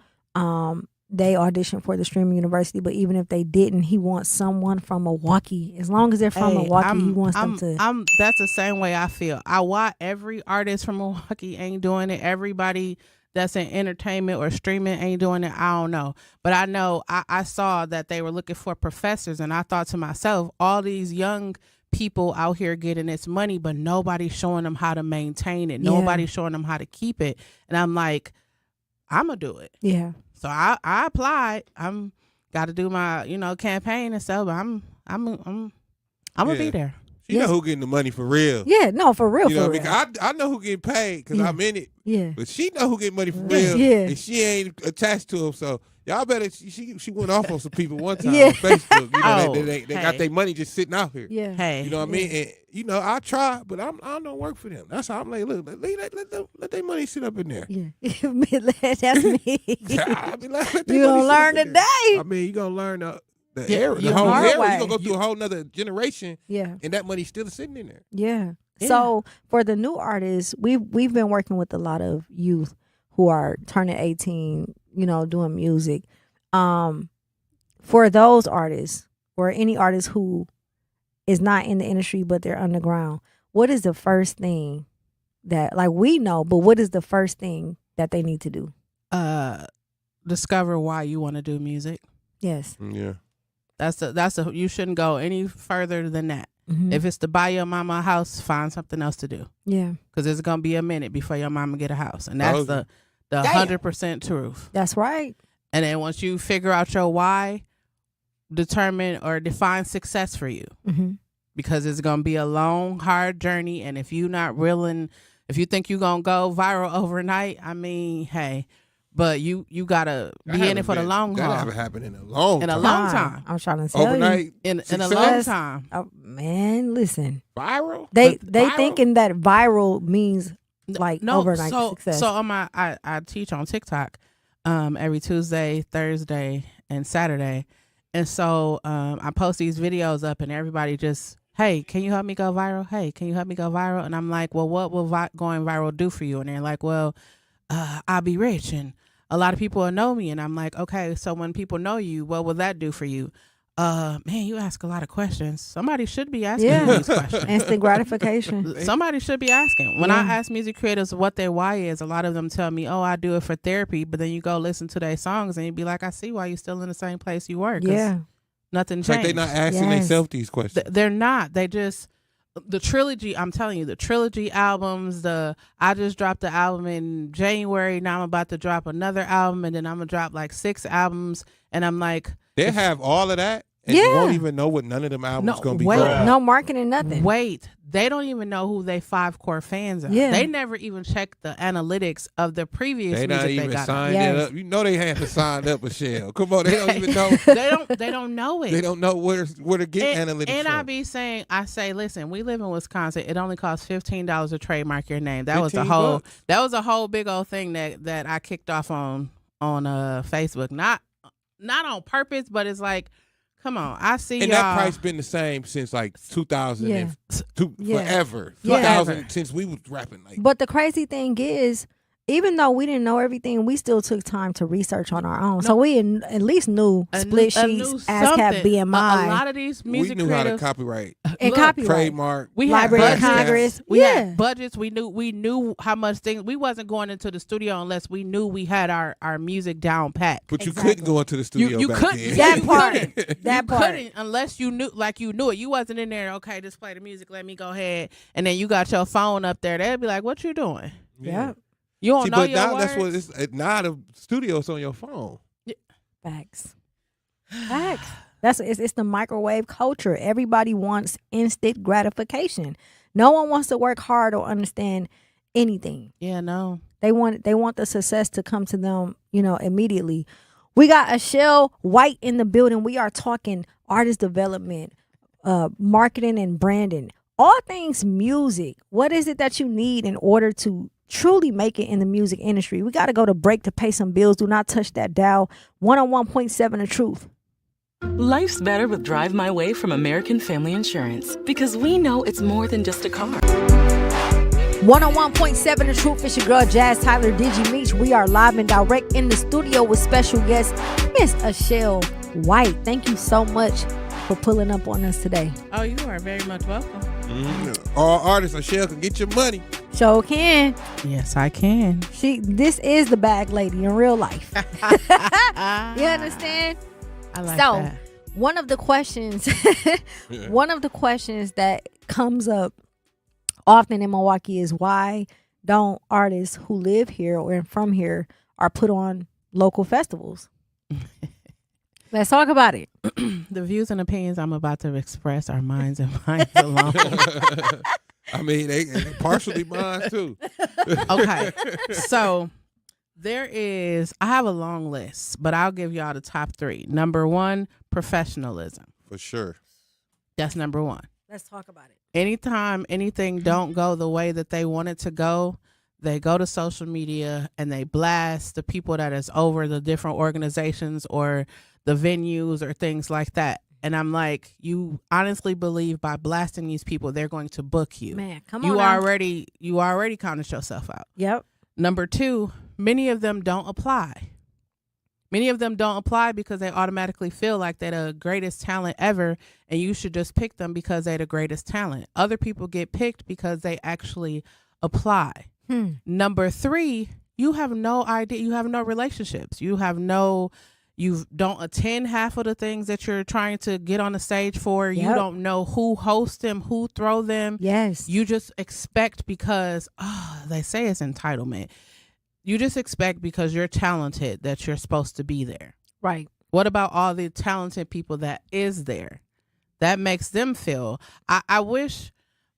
they auditioned for the Streaming University, but even if they didn't, he wants someone from Milwaukee. As long as they're from Milwaukee, he wants them to. That's the same way I feel. Why every artist from Milwaukee ain't doing it. Everybody that's in entertainment or streaming ain't doing it. I don't know. But I know I saw that they were looking for professors, and I thought to myself, all these young people out here getting this money, but nobody's showing them how to maintain it. Nobody's showing them how to keep it. And I'm like, I'm going to do it. Yeah. So I applied. I'm got to do my, campaign and stuff. But I'm gonna be there. She know who getting the money for real. Yeah, no, for real. You know what I mean? I know who getting paid because I'm in it. Yeah. But she know who getting money for real. Yeah. And she ain't attached to him. So y'all better. She went off on some people one time on Facebook. They got their money just sitting out here. Yeah. Hey. You know what I mean? And I try, but I don't work for them. That's how I'm like, look, let their money sit up in there. Yeah. That's me. I be like, let their you money gonna sit learn up in there. today. I mean, you gonna learn the Yeah, era, the whole hard era. way. You gonna go through a whole nother generation. Yeah. And that money's still sitting in there. Yeah. So for the new artists, we've been working with a lot of youth who are turning 18, doing music. For those artists or any artist who is not in the industry but they're underground, what is the first thing that, like, we know, but what is the first thing that they need to do? Discover why you want to do music. Yes. Yeah. You shouldn't go any further than that. Mm-hmm. If it's to buy your mama a house, find something else to do. Yeah. Because it's gonna be a minute before your mama get a house, and that's the 100% truth. That's right. And then once you figure out your why, determine or define success for you. Mm-hmm. Because it's gonna be a long, hard journey, and if you think you're gonna go viral overnight, I mean, hey. But you gotta be in it for the long haul. That haven't happened in a long time. In a long time. I'm trying to tell overnight you. In a long time. Oh, man, listen. Viral? They viral? thinking that viral means like overnight success. So on I teach on TikTok every Tuesday, Thursday, and Saturday. And so I post these videos up and everybody just, hey, can you help me go viral? Hey, can you help me go viral? And I'm like, well, what will going viral do for you? And they're like, well, I'll be rich and a lot of people will know me. And I'm like, okay, so when people know you, what will that do for you? Man, you ask a lot of questions. Somebody should be asking these questions. Instant gratification. Somebody should be asking. When I ask music creators what their why is, a lot of them tell me, oh, I do it for therapy. But then you go listen to their songs and you be like, I see why you're still in the same place you were. Yeah. Nothing changed. Like they're not asking themselves these questions. They're not. They just... The trilogy, I'm telling you, the trilogy albums, I just dropped the album in January. Now I'm about to drop another album, and then I'm going to drop like 6 albums. And I'm like... They have all of that, and you won't even know what none of them albums going to be called. No marketing, nothing. Wait. They don't even know who they 5 core fans are. Yeah. They never even checked the analything of the previous music not even they got. signed it up. You know they have to sign up, Michelle. Come on, they don't even know. They don't know it. They don't know where to get analytics And from. I say, listen, we live in Wisconsin. It only costs $15 to trademark your name. That was a whole big old thing that I kicked off on Facebook. Not on purpose, but it's like, come on, I see and y'all. that price been the same since like 2002, forever. Yeah. 2000 since we was rapping. Like, but the crazy thing is, even though we didn't know everything, we still took time to research on our own. So we at least knew split sheets, ASCAP, BMI. A lot of these music we knew how to creatives copyright and copyright, trademark. We Library had of Congress. We had budgets. We knew how much things. We wasn't going into the studio unless we knew we had our music down pat. But you couldn't go into the studio. You back couldn't. then. That part. You couldn't unless you knew it. You wasn't in there. Okay, just play the music. Let me go ahead. And then you got your phone up there. They'd be like, "What you doing?" Yeah. You don't know but your now words? that's what it's now the studio's on your phone. Facts. It's the microwave culture. Everybody wants instant gratification. No one wants to work hard or understand anything. Yeah, no. They want the success to come to them, immediately. We got Ashell White in the building. We are talking artist development, marketing and branding, all things music. What is it that you need in order to truly make it in the music industry? We got to go to break to pay some bills. Do not touch that dial. 101.7 The Truth. Life's better with Drive My Way from American Family Insurance because we know it's more than just a car. 101.7 The Truth. It's your girl Jazz Tyler, Digi, Meach. We are live and direct in the studio with special guest Miss Ashelle White. Thank you so much for pulling up on us today. Oh, you are very much welcome. All artists, Ashelle can get your money. Sure can. Yes, I can. This is the bag lady in real life. You understand? I like so, that. one of the questions that comes up often in Milwaukee is why don't artists who live here or from here are put on local festivals? Let's talk about it. The views and opinions I'm about to express are minds and minds alone. I mean, they partially mine too. Okay. So I have a long list, but I'll give y'all the top 3. Number 1, professionalism. For sure. That's number 1. Let's talk about it. Anytime anything don't go the way that they want it to go, they go to social media and they blast the people that is over the different organizations or the venues or things like that. And I'm like, you honestly believe by blasting these people, they're going to book you. Man, come on. You already counted yourself out. Yep. Number 2, many of them don't apply. Many of them don't apply because they automatically feel like they're the greatest talent ever, and you should just pick them because they're the greatest talent. Other people get picked because they actually apply. Number 3, you have no idea. You have no relationships. You don't attend half of the things that you're trying to get on the stage for. Yep. You don't know who hosts them, who throw them. Yes. You just expect because, they say it's entitlement. You just expect because you're talented that you're supposed to be there. Right. What about all the talented people that is there? That makes them feel. I wish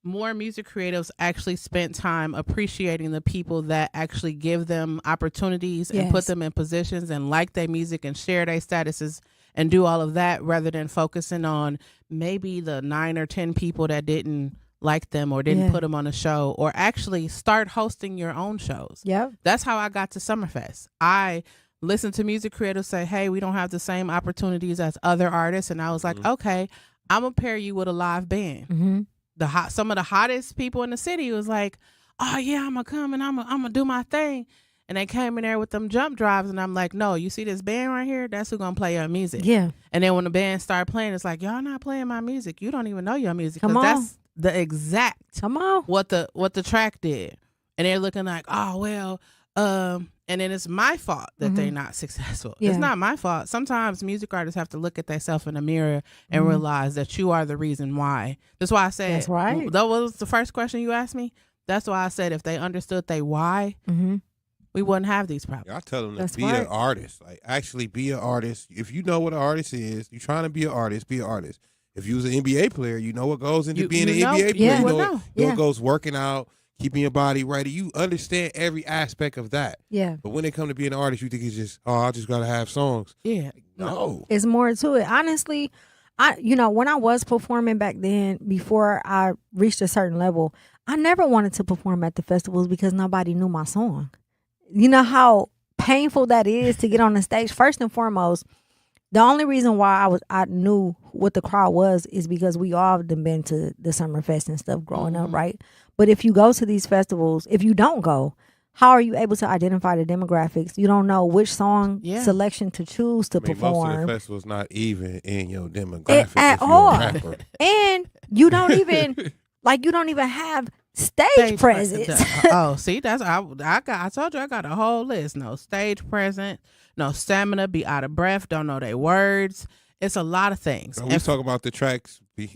more music creatives actually spent time appreciating the people that actually give them opportunities and put them in positions and like their music and share their statuses and do all of that rather than focusing on maybe the 9 or 10 people that didn't like them or didn't put them on a show, or actually start hosting your own shows. Yep. That's how I got to Summerfest. I listened to music creators say, hey, we don't have the same opportunities as other artists. And I was like, okay, I'm going to pair you with a live band. Mm-hmm. Some of the hottest people in the city was like, oh yeah, I'm going to come and I'm going to do my thing. And they came in there with them jump drives, and I'm like, no, you see this band right here? That's who's going to play your music. Yeah. And then when the band started playing, it's like, y'all not playing my music. You don't even know your music. Come on. That's the exact what the track did. And they're looking like, oh well, and then it's my fault that they're not successful. It's not my fault. Sometimes music artists have to look at themselves in the mirror and realize that you are the reason why. That's why I said, that's right. That was the first question you asked me. That's why I said if they understood they why, we wouldn't have these problems. I tell them to be an artist. Like, actually be an artist. If you know what an artist is, you're trying to be an artist, be an artist. If you was an NBA player, you know what goes into being an NBA player. You know what goes working out, keeping your body ready. You understand every aspect of that. Yeah. But when it comes to being an artist, you think it's just, I just got to have songs. Yeah. No. It's more to it. Honestly, when I was performing back then, before I reached a certain level, I never wanted to perform at the festivals because nobody knew my song. You know how painful that is to get on the stage? First and foremost, the only reason why I knew what the crowd was is because we all have been to the Summerfest and stuff growing up, right? But if you go to these festivals, if you don't go, how are you able to identify the demographics? You don't know which song selection to choose to perform. Most of the festivals not even in your demographic at all. And you don't even have stage presence. See, that's I told you I got a whole list. No stage presence, no stamina, be out of breath, don't know their words. It's a lot of things. We talk about the tracks. The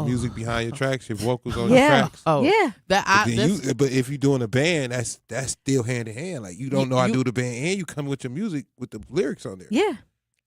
music behind your tracks, your vocals on your tracks. But if you're doing a band, that's still hand in hand. Like, you don't know how to do the band, and you come with your music with the lyrics on there. Yeah,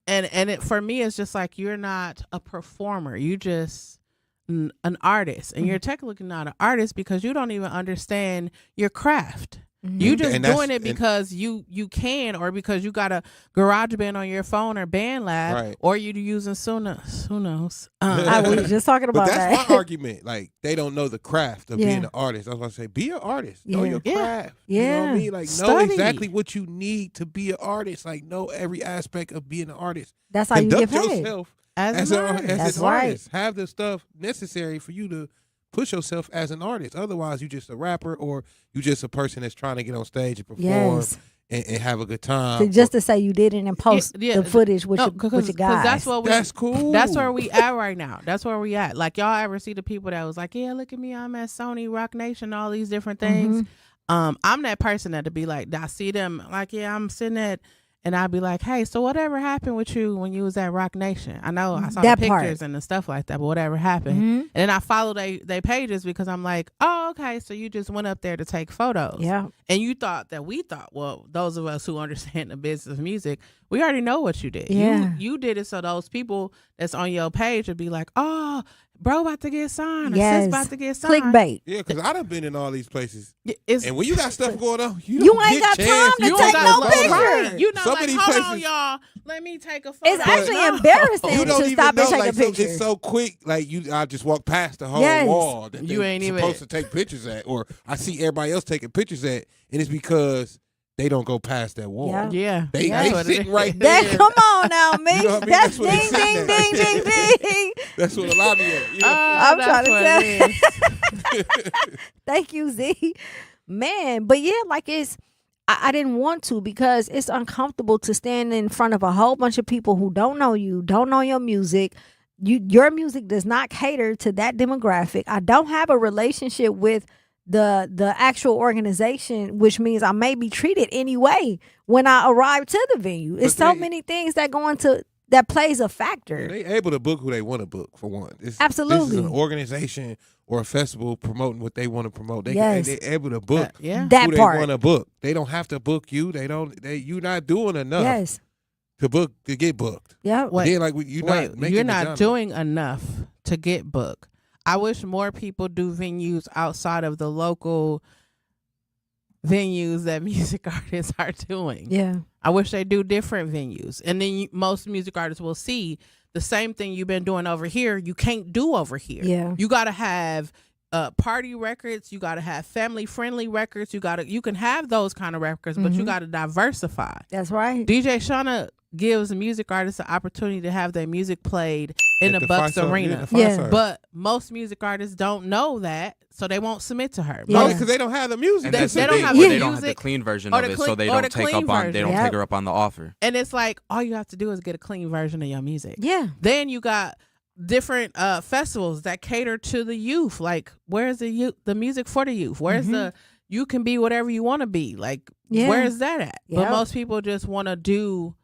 and it for me, it's just like you're not a performer. You just an artist, and you're technically not an artist because you don't even understand your craft. You just And doing it because you can, or because you got a garage band on your phone or band lab, Right. or you using Sonos. Who knows? I was just talking about But that's that. my argument. Like, they don't know the craft of being an artist. I was going to say, be an artist. Know your craft. You know what I mean? Like, know exactly what you need to be an artist. Like, know every aspect of being an artist. That's how you get Conduct paid. yourself As an That's artist. Have the stuff necessary for you to push yourself as an artist. Otherwise, you just a rapper, or you just a person that's trying to get on stage and perform and have a good time. Just to say you did it and post the footage with your guys. That's cool. That's where we at right now. That's where we at. Like, y'all ever see the people that was like, yeah, look at me, I'm at Sony, Rock Nation, all these different things. I'm that person that'd be like, I see them like, yeah, I'm sitting at, and I'd be like, hey, so whatever happened with you when you was at Rock Nation? I know I saw the pictures and the stuff like that, but whatever happened? And then I follow they pages because I'm like, oh, okay, so you just went up there to take photos. Yeah. And you thought that we thought, well, those of us who understand the business of music, we already know what you did. Yeah. You did it so those people that's on your page would be like, oh, bro about to get signed, or Yes. sis about to get signed. Clickbait. Yeah, because I done been in all these places. It's, And when you got stuff going on, You don't ain't get got chance time to get take no photos. picture. right. You know, Some like, of these hold on, places- y'all. Let me take a photo. It's actually No. embarrassing You don't to even stop know, and take like, a picture. it's so quick. Like, I just walk past the whole Yes. wall that You they ain't even- supposed to take pictures at, or I see everybody else taking pictures at, and it's because they don't go past that wall. Yeah. Yeah. They That's what it sitting is. right there. Come on now, Meach. know what I mean? That's That's what ding, it's ding, at. ding, ding, ding. That's what a lobby at. You know? I'm That's trying to what tell it is. Thank you, Z. Man, but yeah, like I didn't want to, because it's uncomfortable to stand in front of a whole bunch of people who don't know you, don't know your music. Your music does not cater to that demographic. I don't have a relationship with the actual organization, which means I may be treated anyway when I arrive to the venue. It's so many things that go into that plays a factor. They able to book who they want to book, for one. This is Absolutely. an organization or a festival promoting what they want to promote. They Yes. they able to book Yeah. That who they part. want to book. They don't have to book you. You're not doing enough Yes. to get booked. Yeah. Wait, Then, like, you're not making you're the not genre. doing enough to get booked. I wish more people do venues outside of the local venues that music artists are doing. Yeah. I wish they do different venues. And then most music artists will see the same thing you've been doing over here, you can't do over here. Yeah. You got to have party records. You got to have family friendly records. You can have those kind of records, but you got to diversify. That's right. DJ Shauna gives music artists the opportunity to have their music played in At the the Bucks Five-Star- Arena. the Five-Star. But most music artists don't know that, so they won't submit to her. Yeah. because they don't have the music. And They- that's they the don't thing, have where the they don't have the music clean version or of the it, clean- so they or don't the take clean up on they version. don't Yep. take her up on the offer. And it's like, all you have to do is get a clean version of your music. Yeah. Then you got different festivals that cater to the youth. Like, where's the music for the youth? Where's the you can be whatever you want to be? Like, Yeah. where is that at? Yep. But most people just want to do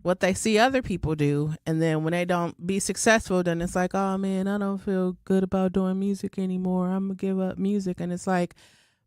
what they see other people do, and then when they don't be successful, then it's like, oh man, I don't feel good about doing music anymore. I'm gonna give up music. And it's like,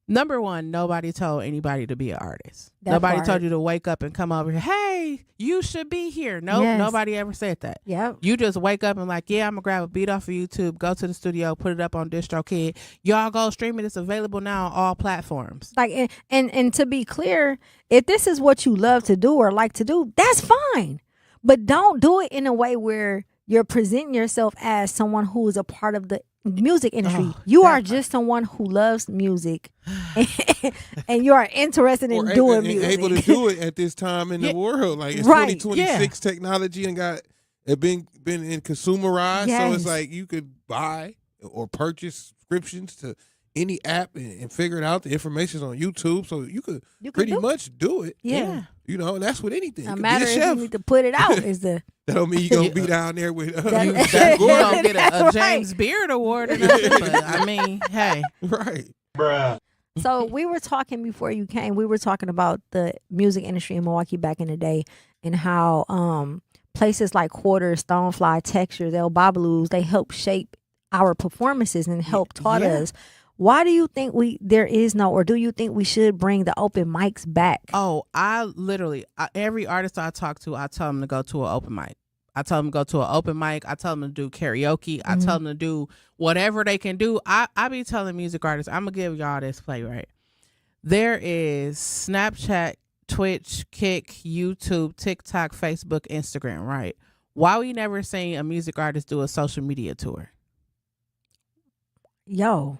number one, nobody told anybody to be an artist. That Nobody part. told you to wake up and come over here. Hey, you should be here. No, Yes. nobody ever said that. Yep. You just wake up and like, yeah, I'm gonna grab a beat off of YouTube, go to the studio, put it up on DistroKid. Y'all go stream it. It's available now on all platforms. Like, and to be clear, if this is what you love to do or like to do, that's fine. But don't do it in a way where you're presenting yourself as someone who is a part of the music industry. Oh, You that are part. just someone who loves music and you are interested in Or doing and music. able to do it at this time in Yeah. the world. Like, it's Right. 2026 technology and it been in consumerized. So Yes. it's like you could buy or purchase subscriptions to any app and figure it out. The information's on YouTube, so you could pretty do it. much do it. Yeah. You know, and that's with anything. You No could matter be a if chef. you need to put it out is the That don't mean you're going to be down there with That- You That's gonna get a That's right. James Beard Award or nothing, but I mean, hey. right. So we were talking before you came. We were talking about the music industry in Milwaukee back in the day, and how places like Quarters, Stonefly, Textures, El Babalu's, they help shape our performances and help taught Yeah. us. Why do you think there is no, or do you think we should bring the open mics back? Oh, every artist I talk to, I tell them to go to an open mic. I tell them to go to an open mic. I tell them to do karaoke. I tell them to do whatever they can do. I be telling music artists, I'm going to give y'all this play, right? There is Snapchat, Twitch, Kick, YouTube, TikTok, Facebook, Instagram, right? Why we never seen a music artist do a social media tour? Yo,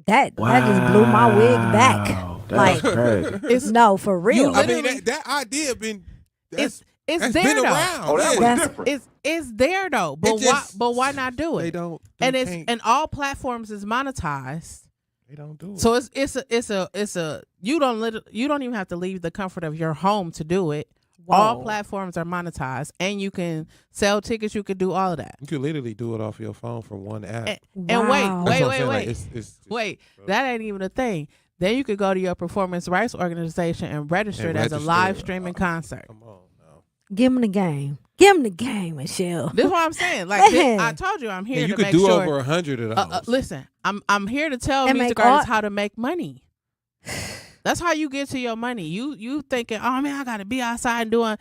that just blew my wig back. That's crazy. It's no for real. I mean, that idea been it's that's there been though. around. Oh, that was different. It's there though. But why not do it? They don't. And all platforms is monetized. They don't do it. So it's a you don't even have to leave the comfort of your home to do it. Whoa. All platforms are monetized, and you can sell tickets. You can do all of that. You can literally do it off your phone from one app. And Wow. wait, That's what I'm saying, like, it's wait. That ain't even a thing. Then you could go to your performance rights organization and register it as a live streaming concert. Come on now. Give him the game. Give him the game, Michelle. This is what I'm saying. Like Man. I told you, I'm here And to you could make do sure. over 100 of those. Listen, I'm here to tell And music make artists all- how to make money. That's how you get to your money. You thinking, oh man, I gotta be outside and doing.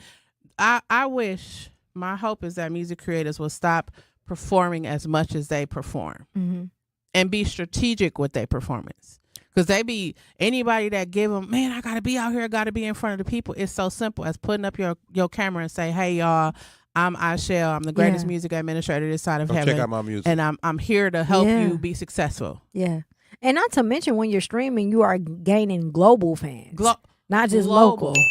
I wish, my hope is that music creators will stop performing as much as they perform and be strategic with their performance. Because anybody that give them, man, I got to be out here, I got to be in front of the people. It's so simple as putting up your camera and say, hey, y'all, I'm Ishelle. I'm the greatest music administrator this side of Come heaven. check out my music. And I'm here to help you be successful. Yeah. And not to mention, when you're streaming, you are gaining global fans, not just global. local.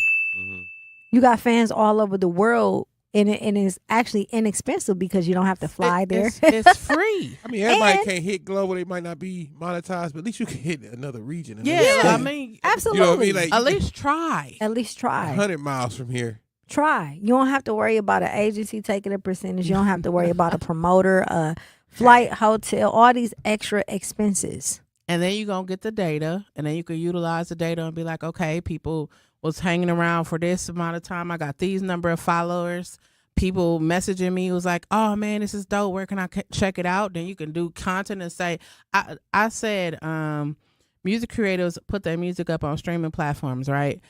You got fans all over the world, and it's actually inexpensive because you don't have to fly there. It's free. I mean, everybody can't hit global. They might not be monetized, but at least you can hit another region. I mean, absolutely. You know what I mean? Like, at least try. 100 miles from here. Try. You don't have to worry about an agency taking a percentage. You don't have to worry about a promoter, a flight, hotel, all these extra expenses. And then you're going to get the data, and then you can utilize the data and be like, okay, people was hanging around for this amount of time. I got these number of followers. People messaging me was like, oh man, this is dope. Where can I check it out? Then you can do content and say, I said, music creators put their music up on streaming platforms, right?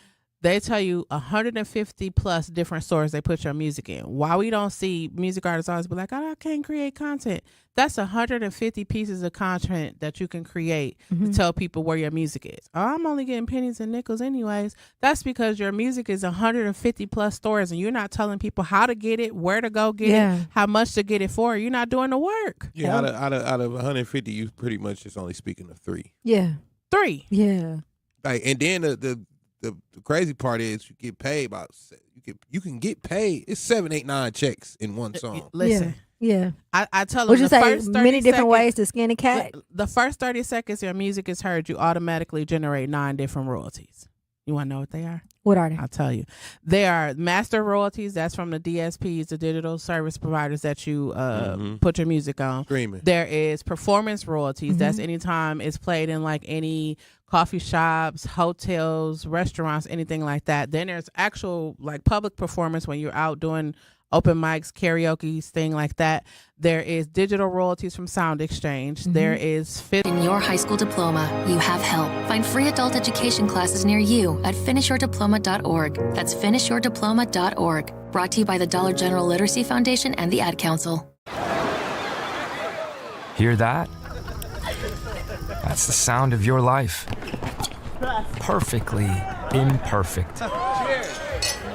They tell you 150 plus different stores they put your music in. Why we don't see music artists always be like, I can't create content. That's 150 pieces of content that you can create to tell people where your music is. Oh, I'm only getting pennies and nickels anyways. That's because your music is 150 plus stores and you're not telling people how to get it, where to go get it, how much to get it for. You're not doing the work. Yeah, out of 150, you pretty much just only speaking of 3. Yeah. 3. Yeah. Like, and then the crazy part is you get paid about you can get paid. It's 7, 8, 9 checks in one song. Listen. Yeah. I tell them Would you the say first 30 many different seconds, ways to skin a cat? The first 30 seconds your music is heard, you automatically generate 9 different royalties. You want to know what they are? What are they? I'll tell you. They are master royalties. That's from the DSPs, the digital service providers that you put your music on. Streaming. There is performance royalties. That's anytime it's played in like any coffee shops, hotels, restaurants, anything like that. Then there's actual like public performance when you're out doing open mics, karaoke, thing like that. There is digital royalties from Sound Exchange. There is In your high school diploma, you have help. Find free adult education classes near you at finishyourdiploma.org. That's finishyourdiploma.org. Brought to you by the Dollar General Literacy Foundation and the Ad Council. Hear that? That's the sound of your life. Perfectly imperfect.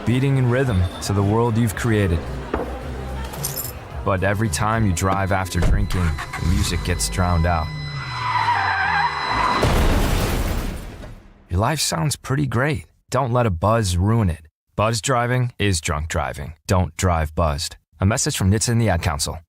Beating in rhythm to the world you've created. But every time you drive after drinking, the music gets drowned out. Your life sounds pretty great. Don't let a buzz ruin it. Buzz driving is drunk driving. Don't drive buzzed. A message from NHTSA and the Ad Council.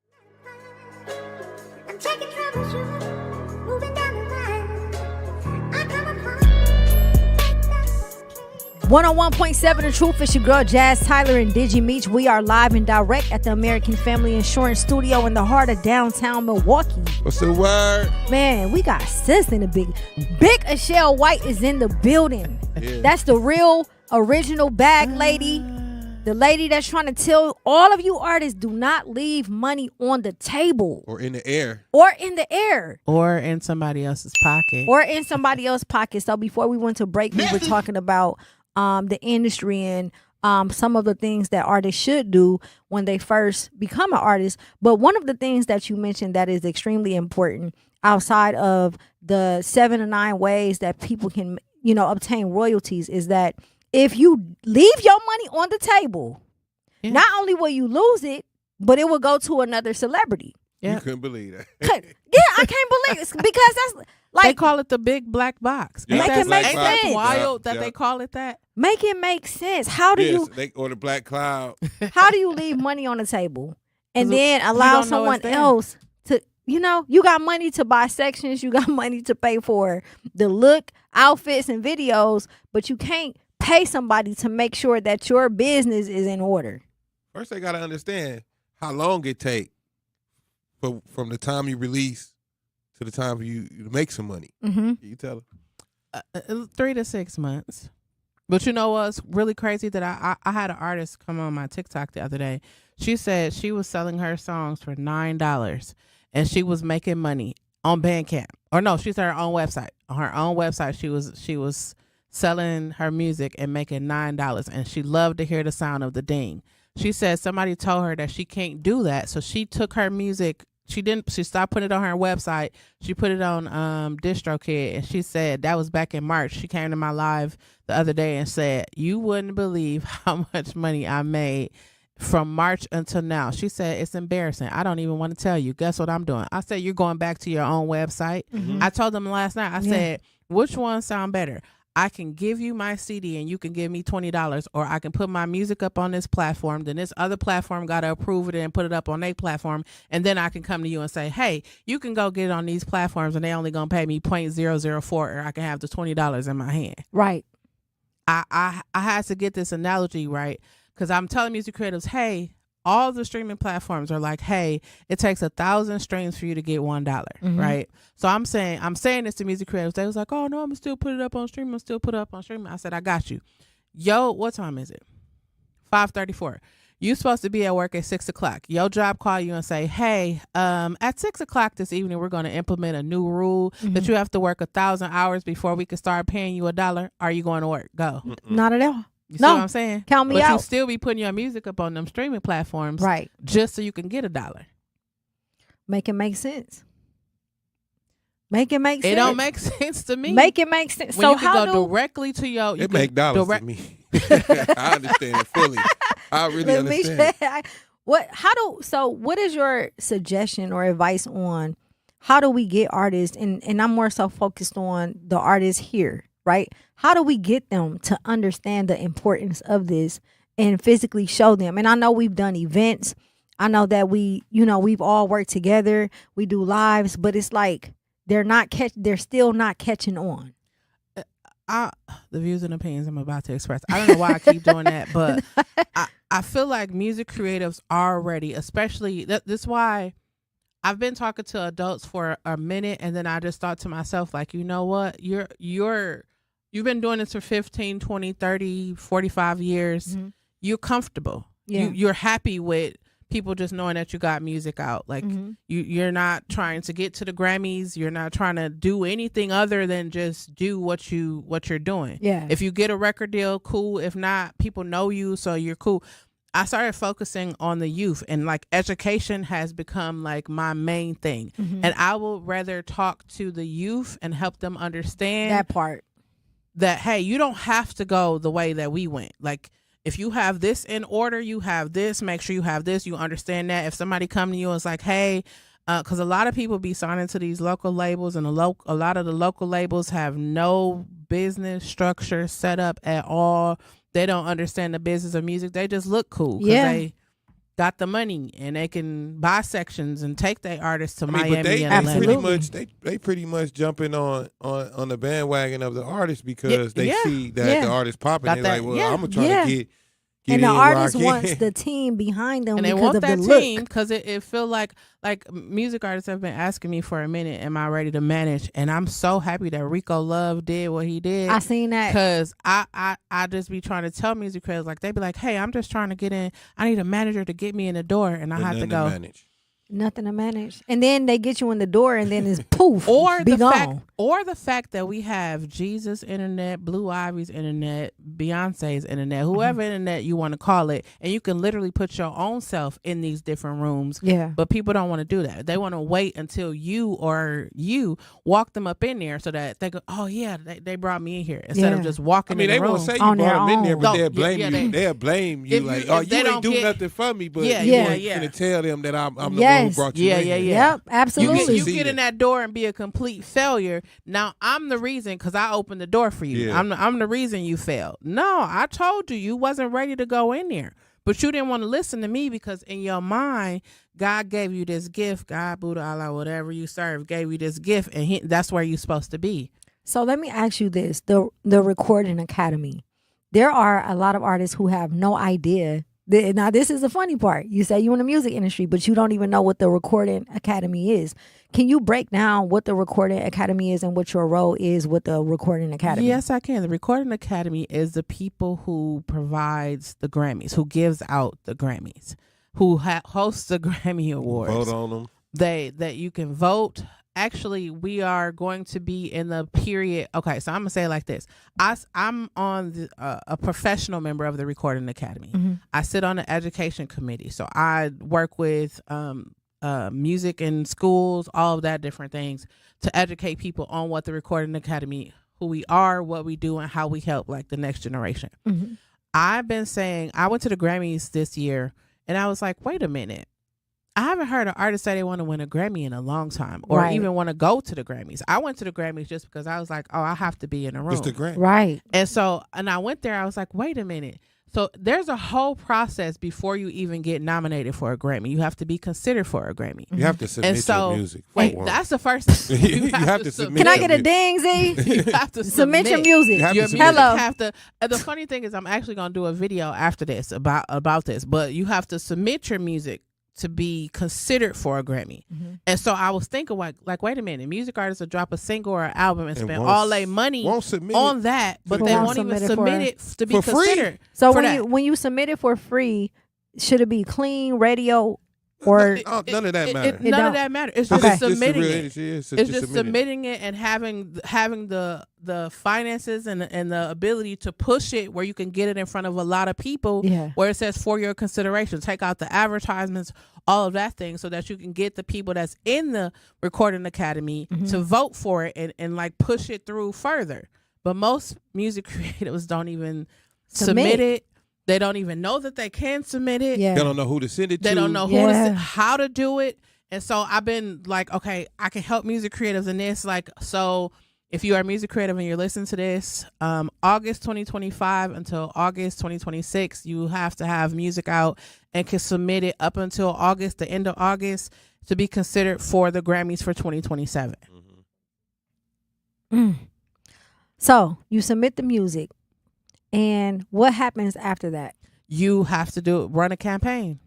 101.7 The Truth. It's your girl Jazz Tyler and Digi Meach. We are live and direct at the American Family Insurance Studio in the heart of downtown Milwaukee. What's the word? Man, we got sis in the big Ishelle White is in the building. Yeah. That's the real original bag lady. The lady that's trying to tell all of you artists, do not leave money on the table. Or in the air. Or in the air. or in somebody else's pocket. Or in somebody else's pocket. So before we went to break, we were talking about the industry and some of the things that artists should do when they first become an artist. But one of the things that you mentioned that is extremely important outside of the 7 or 9 ways that people can, obtain royalties, is that if you leave your money on the table, not only will you lose it, but it will go to another celebrity. Yeah. You couldn't believe that. Yeah, I can't believe it because that's like they call it the big black box. Yeah, make it make sense. That's wild that they call it that. Make it make sense. How do you? Or the black cloud. How do you leave money on the table and then allow someone else to? You got money to buy sections. You got money to pay for the look, outfits, and videos, but you can't pay somebody to make sure that your business is in order. First, they got to understand how long it take from the time you release to the time you make some money. Mm-hmm. You tell them 3 to 6 months. But you know what's really crazy that I had an artist come on my TikTok the other day. She said she was selling her songs for $9 and she was making money on Bandcamp. Or no, she said her own website. On her own website, she was selling her music and making $9, and she loved to hear the sound of the ding. She said somebody told her that she can't do that, so she took her music. She stopped putting it on her website. She put it on DistroKid, and she said that was back in March. She came to my live the other day and said, "You wouldn't believe how much money I made from March until now." She said, "It's embarrassing. I don't even want to tell you. Guess what I'm doing?" I said, "You're going back to your own website." Mm-hmm. I told them last night, I said, "Which one sound better? I can give you my CD and you can give me $20, or I can put my music up on this platform. Then this other platform got to approve it and put it up on their platform. And then I can come to you and say, hey, you can go get it on these platforms and they only going to pay me 0.004, or I can have the $20 in my hand." Right. I had to get this analogy right, because I'm telling music creatives, hey, all the streaming platforms are like, hey, it takes 1,000 streams for you to get $1, mm-hmm. right? So I'm saying this to music creatives. They was like, oh no, I'm still put it up on streaming. I'm still put it up on streaming. I said, I got you. Yo, what time is it? 5:34. You supposed to be at work at 6:00. Your job call you and say, hey, at 6:00 this evening, we're going to implement a new rule mm-hmm. that you have to work 1,000 hours before we can start paying you $1. Are you going to work? Go. Not at all. You see what I'm saying? Count me out. But you still be putting your music up on them streaming platforms, right? Just so you can get $1. Make it make sense. Make it make sense. It don't make sense to me. Make it make sense. When so you can go directly to your. It make dollars to me. I understand it fully. I really understand. What is your suggestion or advice on how do we get artists? And I'm more so focused on the artists here. Right? How do we get them to understand the importance of this and physically show them? And I know we've done events. I know that we've all worked together. We do lives, but it's like they're still not catching on. The views and opinions I'm about to express, I don't know why I keep doing that, but I feel like music creatives are ready, especially this is why I've been talking to adults for a minute, and then I just thought to myself, like, you know what? You've been doing this for 15, 20, 30, 45 years. Mm-hmm. You're comfortable. Yeah. You're happy with people just knowing that you got music out. Like, mm-hmm. you're not trying to get to the Grammys. You're not trying to do anything other than just do what you're doing. Yeah. If you get a record deal, cool. If not, people know you, so you're cool. I started focusing on the youth, and like education has become like my main thing. Mm-hmm. And I will rather talk to the youth and help them understand that part. That, hey, you don't have to go the way that we went. Like, if you have this in order, you have this, make sure you have this, you understand that. If somebody come to you and it's like, hey, because a lot of people be signing to these local labels, and a lot of the local labels have no business structure set up at all. They don't understand the business of music. They just look cool because they got the money and they can buy sections and take their artists to Miami. They pretty much jumping on the bandwagon of the artist because they see that the artist popping. They're like, well, I'm gonna try to get and the artist wants the team behind them, and they because want of that the team look. because it feel like music artists have been asking me for a minute, am I ready to manage? And I'm so happy that Rico Love did what he did. I seen that because I just be trying to tell music creators, like, they be like, hey, I'm just trying to get in. I need a manager to get me in the door, and I have to go. Nothing to manage. And then they get you in the door and then it's poof. Or be the gone. the fact that we have Jesus internet, Blue Ivy's internet, Beyonce's internet, whoever internet you want to call it, and you can literally put your own self in these different rooms. Yeah. But people don't want to do that. They want to wait until you walk them up in there so that they go, oh yeah, they brought me in here instead of just walking in the room. They won't say you brought them in there, but they'll blame you. They'll blame you like, oh, you ain't do nothing for me, but you ain't gonna tell them that I'm the one who brought you in here. Yep, absolutely. You get in that door and be a complete failure. Now I'm the reason because I opened the door for you. Yeah. I'm the reason you failed. No, I told you wasn't ready to go in there, but you didn't want to listen to me because in your mind, God gave you this gift. God, Buddha, Allah, whatever you serve, gave you this gift, and that's where you're supposed to be. So let me ask you this: the Recording Academy. There are a lot of artists who have no idea. Now, this is the funny part. You say you're in the music industry, but you don't even know what the Recording Academy is. Can you break down what the Recording Academy is and what your role is with the Recording Academy? Yes, I can. The Recording Academy is the people who provides the Grammys, who gives out the Grammys, who hosts the Grammy Awards. Vote on them. That you can vote. Actually, we are going to be in the period. Okay, so I'm gonna say it like this. I'm on a professional member of the Recording Academy. Mm-hmm. I sit on the education committee, so I work with music in schools, all of that different things to educate people on what the Recording Academy, who we are, what we do, and how we help like the next generation. Mm-hmm. I've been saying I went to the Grammys this year, and I was like, wait a minute. I haven't heard an artist say they want to win a Grammy in a long time or even want to go to the Grammys. I went to the Grammys just because I was like, oh, I have to be in a room. It's the Grammy. Right. And I went there. I was like, wait a minute. So there's a whole process before you even get nominated for a Grammy. You have to be considered for a Grammy. You have to submit your music. Wait, that's the first thing. You have to submit. Can I get a ding, Z? You have to submit your music. Hello. The funny thing is I'm actually going to do a video after this about this, but you have to submit your music to be considered for a Grammy. Mm-hmm. And so I was thinking like, wait a minute, music artists will drop a single or an album and spend all their money on that, but they won't even submit it to be considered. So when you submit it for free, should it be clean radio or none of that matters? None of that matters. It's just submitting it. It's just submitting it and having the finances and the ability to push it where you can get it in front of a lot of people. Yeah. Where it says for your consideration, take out the advertisements, all of that thing, so that you can get the people that's in the Recording Academy to vote for it and like push it through further. But most music creatives don't even submit it. They don't even know that they can submit it. Yeah. They don't know who to send it to. They don't know how to do it. And so I've been like, okay, I can help music creatives in this. Like, so if you are a music creative and you're listening to this, August 2025 until August 2026, you have to have music out and can submit it up until August, the end of August, to be considered for the Grammys for 2027. So you submit the music. And what happens after that? You have to run a campaign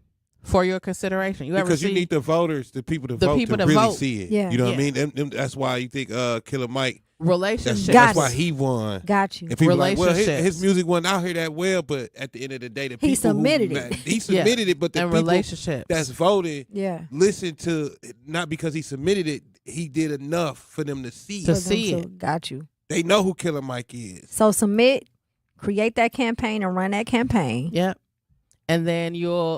for your consideration. You need the voters, the people to vote to really see it. Yeah. You know what I mean? That's why you think Killer Mike. Relationships. That's why he won. Got you. And people like, well, his music wasn't out here that well, but at the end of the day, the people submitted it. He submitted it, but the people relationships that's voted, listen to not because he submitted it, he did enough for them to see it. Got you. They know who Killer Mike is. So submit. Create that campaign and run that campaign. Yep. And then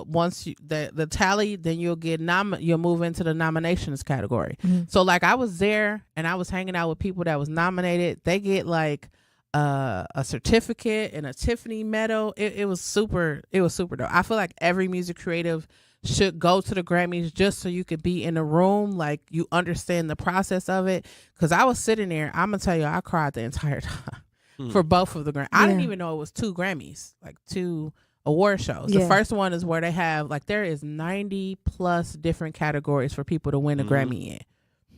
once the tally, then you'll get you'll move into the nominations category. Mm-hmm. So like I was there and I was hanging out with people that was nominated. They get like a certificate and a Tiffany medal. It was super dope. I feel like every music creative should go to the Grammys just so you could be in the room, like you understand the process of it. Because I was sitting there, I'm gonna tell you, I cried the entire time. For both of the Grammys. I didn't even know it was 2 Grammys, like 2 award shows. The first one is where they have, like, there is 90 plus different categories for people to win a Grammy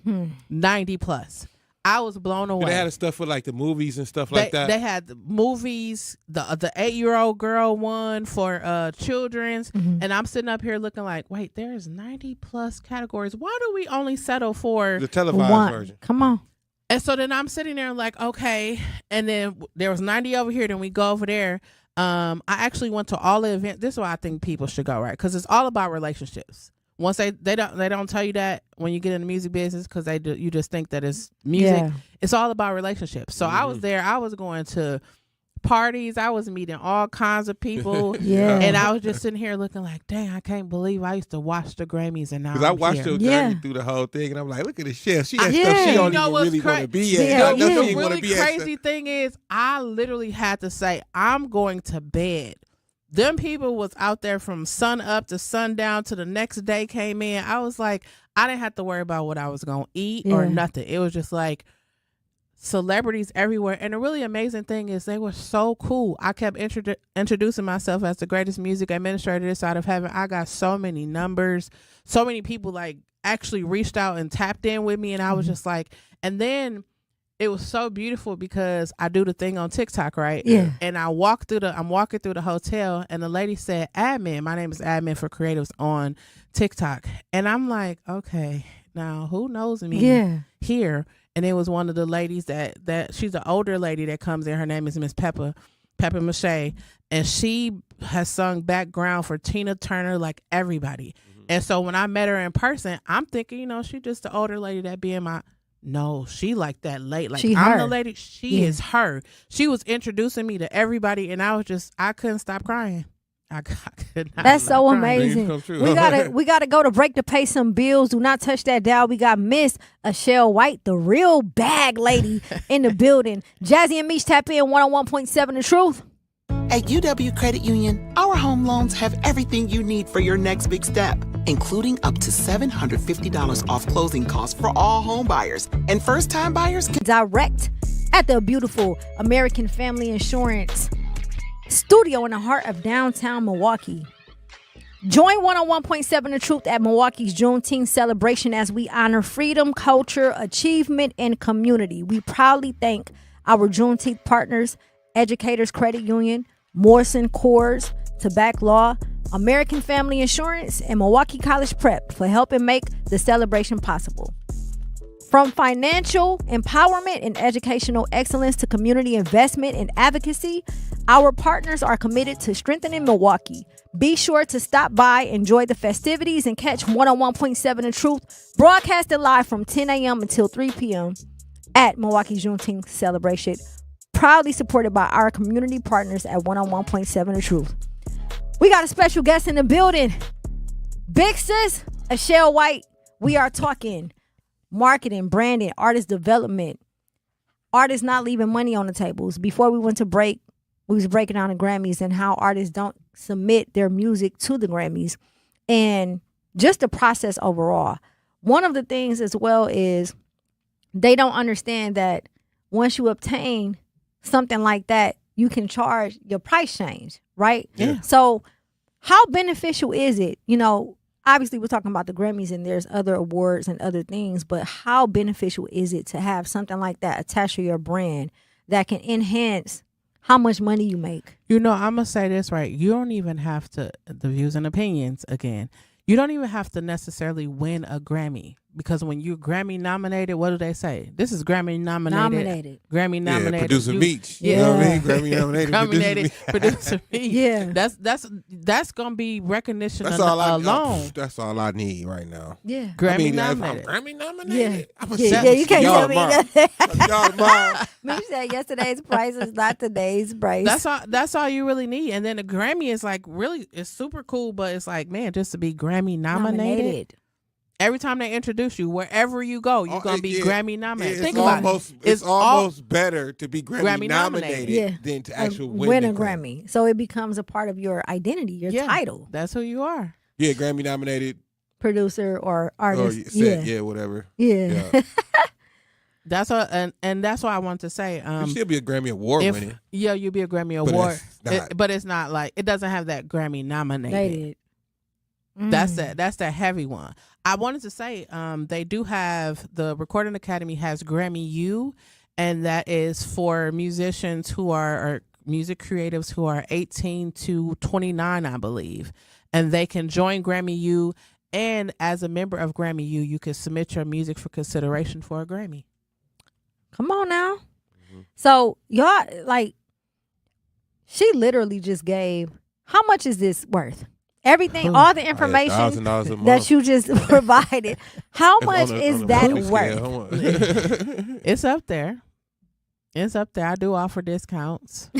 in. 90 plus. I was blown away. They had stuff for like the movies and stuff like that. They had the movies. The 8-year-old girl won for children's, and I'm sitting up here looking like, wait, there's 90 plus categories. Why do we only settle for the televised version? Come on. And so then I'm sitting there like, okay. And then there was 90 over here. Then we go over there. I actually went to all the events. This is why I think people should go, right? Because it's all about relationships. once they don't tell you that when you get in the music business, because you just think that it's music. Yeah. It's all about relationships. So I was there. I was going to parties. I was meeting all kinds of people. Yeah. And I was just sitting here looking like, dang, I can't believe I used to watch the Grammys and now Because I I'm watched here. your journey through the whole thing, and I'm like, look at this chef. She has stuff she don't even really want to be at. The I know she really ain't want to be at crazy thing is, I literally had to say, I'm going to bed. Them people was out there from sun up to sundown to the next day came in. I was like, I didn't have to worry about what I was going to eat or nothing. It was just like celebrities everywhere. And the really amazing thing is they were so cool. I kept introducing myself as the greatest music administrator this side of heaven. I got so many numbers. So many people like actually reached out and tapped in with me. And I was just like, and then it was so beautiful because I do the thing on TikTok, right? Yeah. And I'm walking through the hotel, and the lady said, "Admin, my name is Admin for Creatives on TikTok." And I'm like, okay, now who knows me here? And it was one of the ladies that she's an older lady that comes in. Her name is Miss Pepper Mache, and she has sung background for Tina Turner, like everybody. And so when I met her in person, I'm thinking, she just the older lady that be in my. No, she like that late. Like I'm the lady. She is her. She was introducing me to everybody, and I couldn't stop crying. I could not. That's so crying. amazing. We gotta go to break to pay some bills. Do not touch that dial. We got Miss Ashell White, the real bag lady, in the building. Jazzy and Meach tap in 101.7 The Truth. At UW Credit Union, our home loans have everything you need for your next big step, including up to $750 off closing costs for all home buyers. And first-time buyers can direct at the beautiful American Family Insurance studio in the heart of downtown Milwaukee. Join 101.7 The Truth at Milwaukee's Juneteenth celebration as we honor freedom, culture, achievement, and community. We proudly thank our Juneteenth partners, Educators Credit Union, Morrison Coors, Tobacco Law, American Family Insurance, and Milwaukee College Prep for helping make the celebration possible. From financial empowerment and educational excellence to community investment and advocacy, our partners are committed to strengthening Milwaukee. Be sure to stop by, enjoy the festivities, and catch 101.7 The Truth, broadcasted live from 10 a.m. until 3 p.m. at Milwaukee's Juneteenth celebration. Proudly supported by our community partners at 101.7 The Truth. We got a special guest in the building. Big sis, Ashell White. We are talking marketing, branding, artist development. Artists not leaving money on the tables. Before we went to break, we was breaking down the Grammys and how artists don't submit their music to the Grammys. And just the process overall. One of the things as well is they don't understand that once you obtain something like that, you can charge your price change, right? Yeah. So how beneficial is it? Obviously we're talking about the Grammys and there's other awards and other things, but how beneficial is it to have something like that attached to your brand that can enhance how much money you make? I'm going to say this right. You don't even have to, the views and opinions again, you don't even have to necessarily win a Grammy. Because when you're Grammy nominated, what do they say? This is Grammy nominated. Grammy nominated. Yeah, producer Meach. Yeah. You know what I mean? Grammy nominated. Nominated producer Meach. Yeah. That's gonna be recognition That's alone. That's all I need right now. Yeah. Grammy If I'm nominated. Grammy nominated. Yeah, you can't tell me nothing. Y'all tomorrow. Meach said yesterday's price is not today's price. That's all you really need. And then the Grammy is like really, it's super cool, but it's like, man, just to be Grammy nominated. Every time they introduce you, wherever you go, you're going to be Grammy nominated. Think about it. It's almost better to be Grammy nominated than to actually win a Grammy. So it becomes a part of your identity, your title. That's who you are. Yeah, Grammy nominated. Producer or artist. Yeah, whatever. Yeah. That's what, and that's why I want to say. You should be a Grammy Award winner. Yeah, you'll be a Grammy Award. But it's not like, it doesn't have that Grammy nominated. That's that heavy one. I wanted to say they do have, the Recording Academy has Grammy U, and that is for musicians who are, or music creatives who are 18 to 29, I believe. And they can join Grammy U, and as a member of Grammy U, you can submit your music for consideration for a Grammy. Come on now. Mm-hmm. So y'all, like, she literally just gave, how much is this worth? Everything, all the information $1,000 a month. that you just provided. How much is that worth? It's up there. It's up there. I do offer discounts.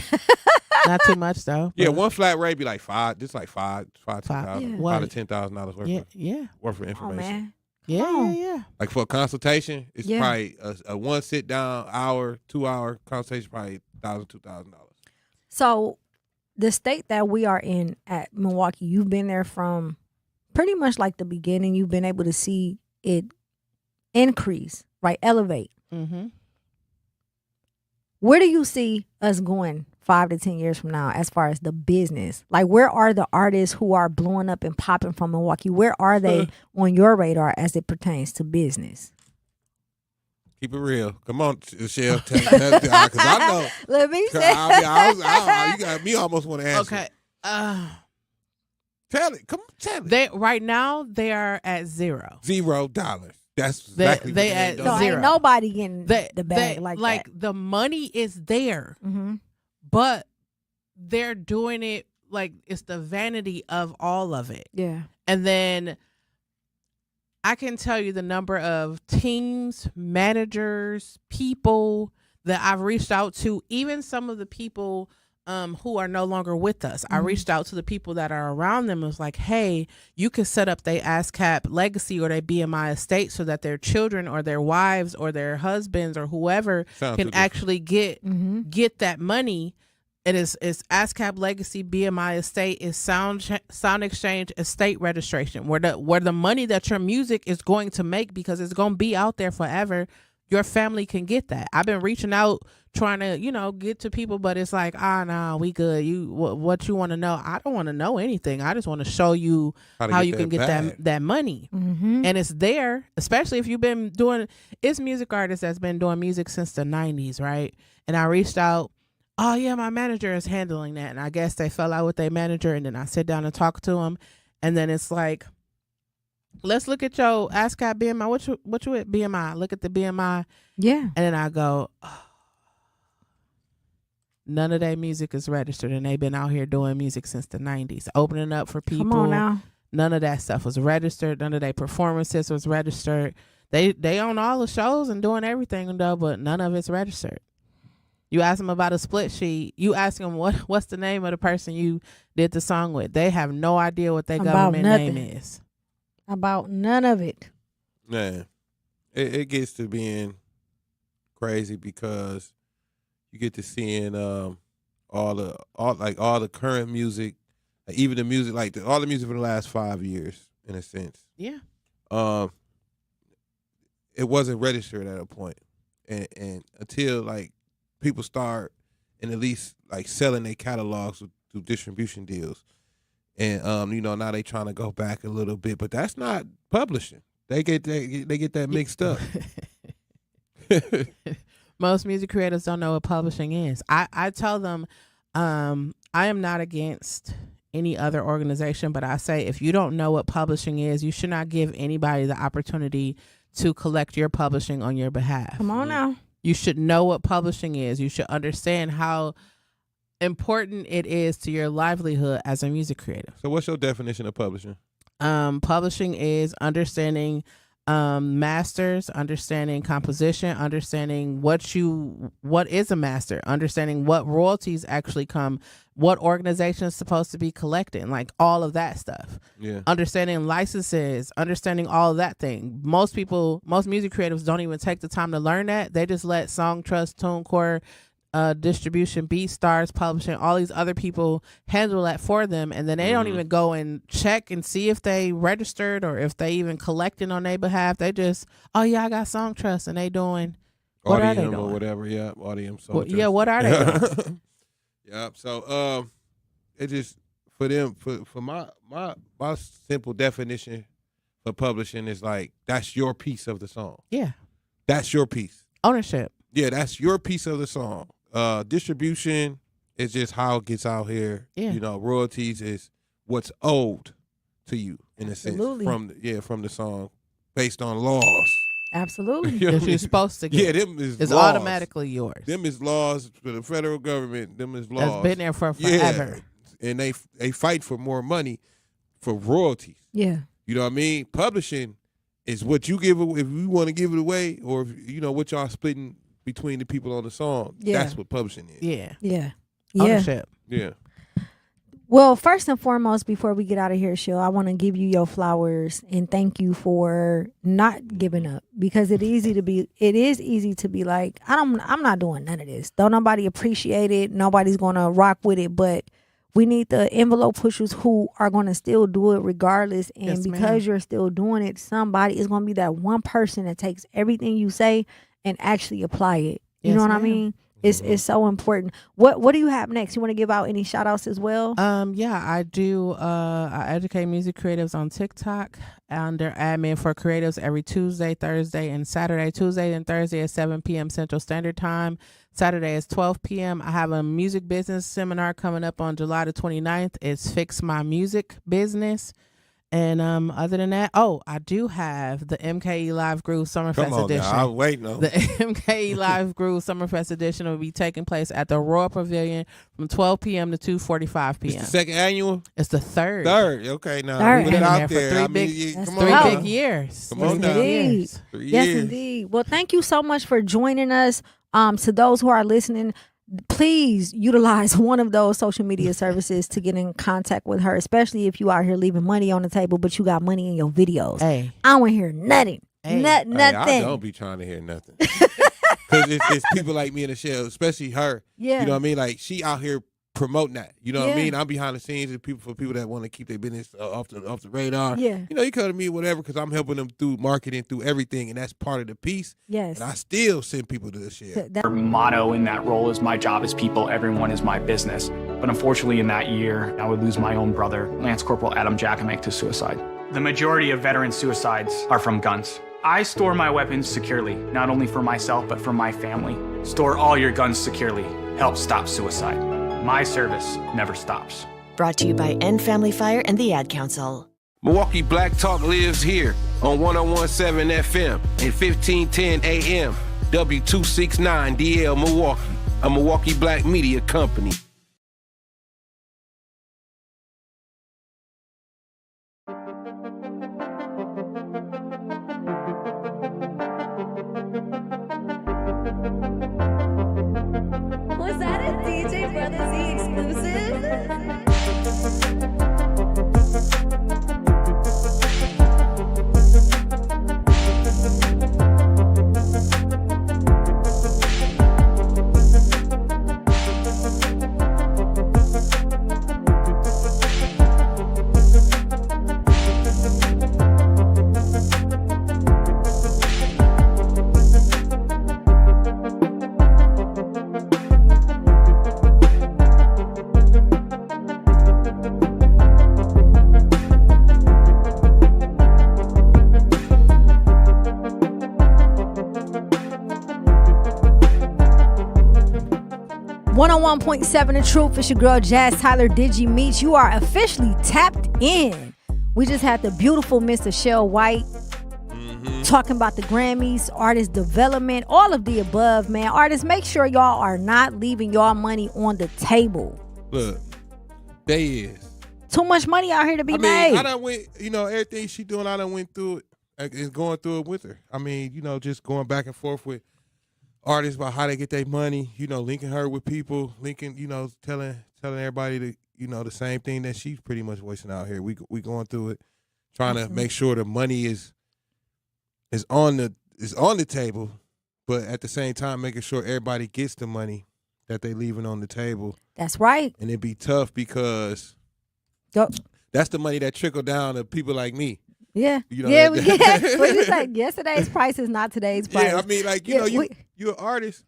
Not too much though. Yeah, one flat rate be like $5 to $10,000 worth of information. Oh, man. Yeah. Like for a consultation, it's probably a one sit down hour, 2 hour consultation, probably $1,000, $2,000. So the state that we are in at Milwaukee, you've been there from pretty much like the beginning. You've been able to see it increase, right? Elevate. Mm-hmm. Where do you see us going 5 to 10 years from now as far as the business? Like, where are the artists who are blowing up and popping from Milwaukee? Where are they on your radar as it pertains to business? Keep it real. Come on, Shell. Because I know. Let me say. You got me almost want to answer. Okay. Tell it. Come on, tell it. Right now, they are at $0. $0. That's exactly they what at So zero. ain't nobody getting the bag like that. The money is there, Mm-hmm. but they're doing it like it's the vanity of all of it. Yeah. And then I can tell you the number of teams, managers, people that I've reached out to, even some of the people who are no longer with us. I reached out to the people that are around them. It was like, hey, you can set up their ASCAP legacy or their BMI estate so that their children or their wives or their husbands or whoever can actually get that money. It is ASCAP legacy, BMI estate, is sound exchange estate registration, where the money that your music is going to make, because it's going to be out there forever. Your family can get that. I've been reaching out, trying to, get to people, but it's like, nah, we good. What you want to know? I don't want to know anything. I just want to show you how you can get that money. Mm-hmm. And it's there, especially if you've been doing, it's music artists that's been doing music since the 90s, right? And I reached out, oh yeah, my manager is handling that. And I guess they fell out with their manager, and then I sit down and talk to him. And then it's like, let's look at your ASCAP BMI. What you at BMI? Look at the BMI. Yeah. And then I go, none of their music is registered, and they've been out here doing music since the 90s, opening up for people. Come on now. None of that stuff was registered. None of their performances was registered. They own all the shows and doing everything though, but none of it's registered. You ask them about a split sheet. You ask them what's the name of the person you did the song with. They have no idea what their government name is. About none of it. Man, it gets to being crazy because you get to seeing all the current music, like even the music, all the music for the last 5 years, in a sense. Yeah. It wasn't registered at a point, and until people start and at least selling their catalogs through distribution deals. And now they trying to go back a little bit, but that's not publishing. They get that mixed up. Most music creators don't know what publishing is. I tell them, I am not against any other organization, but I say if you don't know what publishing is, you should not give anybody the opportunity to collect your publishing on your behalf. Come on now. You should know what publishing is. You should understand how important it is to your livelihood as a music creator. So what's your definition of publishing? Publishing is understanding masters, understanding composition, understanding what is a master, understanding what royalties actually come, what organization is supposed to be collecting, all of that stuff. Yeah. Understanding licenses, understanding all of that thing. Most music creatives don't even take the time to learn that. They just let Song Trust, TuneCore, distribution, BeatStars, publishing, all these other people handle that for them, and then they don't even go and check and see if they registered or if they even collecting on their behalf. They just, oh yeah, I got Song Trust, and they doing what are they doing? Or whatever, yeah, Audium. Yeah, what are they doing? Yeah, so it just for them for my simple definition for publishing is that's your piece of the song. Yeah, that's your piece. Ownership. Yeah, that's your piece of the song. Distribution is just how it gets out here. Yeah. Royalties is what's owed to you in a sense from the song based on laws. Absolutely. You're supposed to get. Yeah, them is it's laws. Automatically yours. Them is laws for the federal government. Them is laws. That's been there for forever. Yeah. And they fight for more money for royalties. Yeah. You know what I mean? Publishing is what you give away, if you want to give it away, or if, you know, what y'all splitting between the people on the song. Yeah. That's what publishing is. Yeah. Yeah. Ownership. Yeah. Well, first and foremost, before we get out of here, Shil, I want to give you your flowers and thank you for not giving up, because it is easy to be like, I'm not doing none of this. Don't nobody appreciate it. Nobody's going to rock with it, but we need the envelope pushers who are going to still do it regardless. And Yes, because ma'am. you're still doing it, somebody is going to be that one person that takes everything you say and actually apply it. You Yes, know what I ma'am. mean? It's so important. What do you have next? You want to give out any shout outs as well? Yeah, I do. I educate music creatives on TikTok under admin for creatives every Tuesday, Thursday, and Saturday. Tuesday and Thursday at 7 p.m. Central Standard Time. Saturday is 12 p.m. I have a music business seminar coming up on July the 29th. It's Fix My Music Business. And other than that, I do have the MKE Live Groove Summerfest edition. Now, I'm waiting on The MKE Live Groove Summerfest edition will be taking place at the Royal Pavilion from 12 p.m. to 2:45 p.m. It's the second annual? It's the third. Third. Okay, now Third. put it out For there. three I mean, big- come three on big now. years. Come on now. Indeed. 3 Yes, years. indeed. Well, thank you so much for joining us. To those who are listening, please utilize one of those social media services to get in contact with her, especially if you out here leaving money on the table, but you got money in your videos. Hey. I don't want to hear nothing. Hey. Nothing. I don't be trying to hear nothing. Because it's people like me in the shell, especially her. Yeah. You know what I mean? Like, she out here promoting that. You know what I Yeah. mean? I'm behind the scenes and for people that want to keep their business off the radar. Yeah. You know, you come to me, whatever, because I'm helping them through marketing, through everything, and that's part of the piece. Yes. And I still send people to the shell. Her motto in that role is my job is people, everyone is my business. But unfortunately in that year, I would lose my own brother, Lance Corporal Adam Jackamick, to suicide. The majority of veteran suicides are from guns. I store my weapons securely, not only for myself, but for my family. Store all your guns securely. Help stop suicide. My service never stops. Brought to you by End Family Fire and the Ad Council. Milwaukee Black Talk lives here on 1017 FM and 1510 AM. W269 DL Milwaukee, a Milwaukee Black media company. Was that a DJ Brother Z exclusive? .7 The Truth. It's your girl Jazz Tyler Digi Meach. You are officially tapped in. We just had the beautiful Mr. Shell White talking about the Grammys, artist development, all of the above, man. Artists, make sure y'all are not leaving y'all money on the table. Look, they is. Too much money out here to be I mean, made. I done went, everything she doing, I done went through it. Is going through it with her. I mean, just going back and forth with artists about how they get their money, linking her with people, telling everybody the same thing that she's pretty much voicing out here. We going through it, trying to make sure the money is on the table, but at the same time making sure everybody gets the money that they leaving on the table. That's right. And it'd be tough because that's the money that trickle down to people like me. Yeah. Yeah, we get. What you say? Yesterday's price is not today's price. Yeah, I mean, like, you're an artist.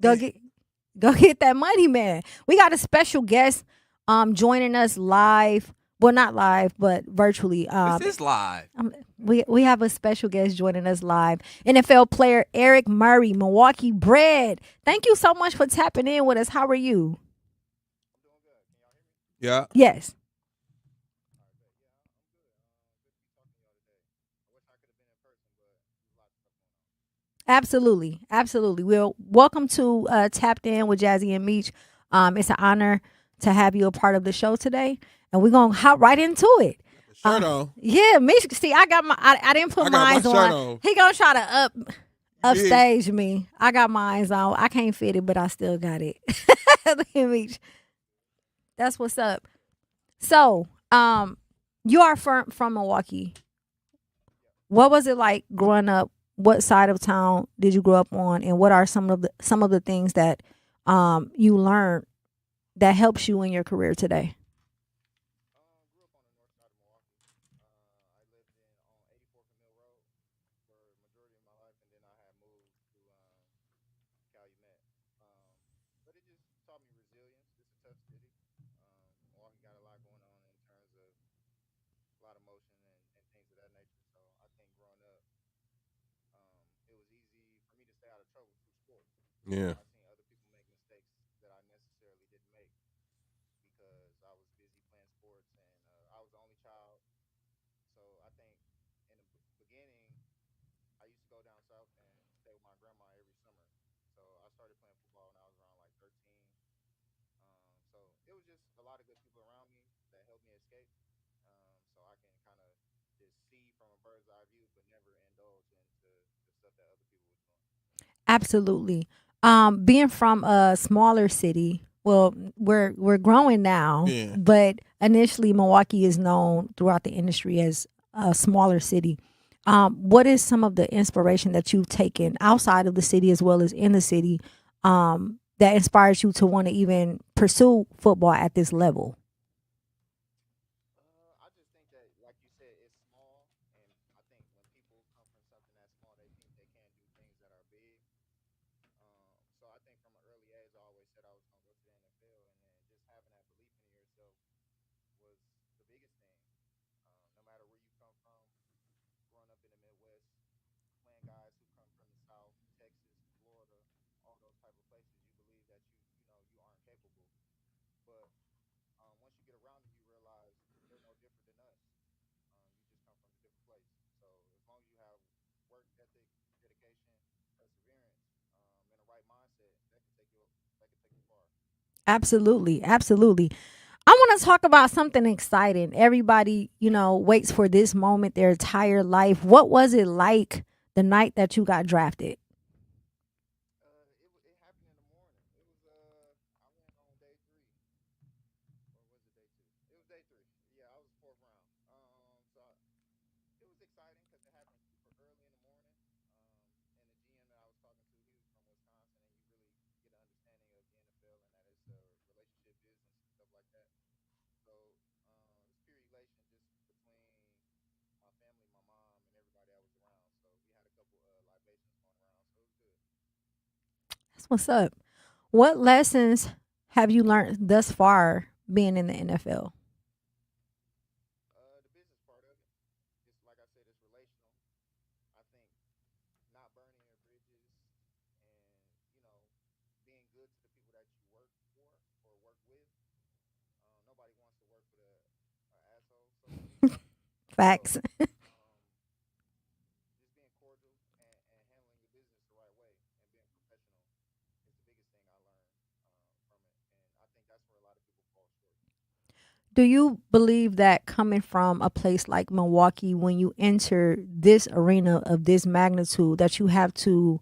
Go get that money, man. We got a special guest joining us live. Well, not live, but virtually. This is live. We have a special guest joining us live. NFL player Eric Murray, Milwaukee bred. Thank you so much for tapping in with us. How are you? Yeah. Yes. Absolutely. Well, welcome to Tapped In with Jazzy and Meach. It's an honor to have you a part of the show today, and we're gonna hop right into it. Shirt on. Yeah, Meach. See, I got my. I didn't put I got my mine shirt on. He gonna try to did. upstage me. I got mine on. I can't fit it, but I still got it. Look at Meach. That's what's up. So, you are from Milwaukee. What was it like growing up? What side of town did you grow up on, and what are some of the things that you learned that helps you in your career today? Yeah. Absolutely. Being from a smaller city, well, we're growing now, Yeah. but initially Milwaukee is known throughout the industry as a smaller city. What is some of the inspiration that you've taken outside of the city as well as in the city that inspires you to want to even pursue football at this level? Absolutely, absolutely. I want to talk about something exciting. Everybody, waits for this moment their entire life. What was it like the night that you got drafted? That's what's up. What lessons have you learned thus far being in the NFL? Facts. Do you believe that coming from a place like Milwaukee, when you enter this arena of this magnitude, that you have to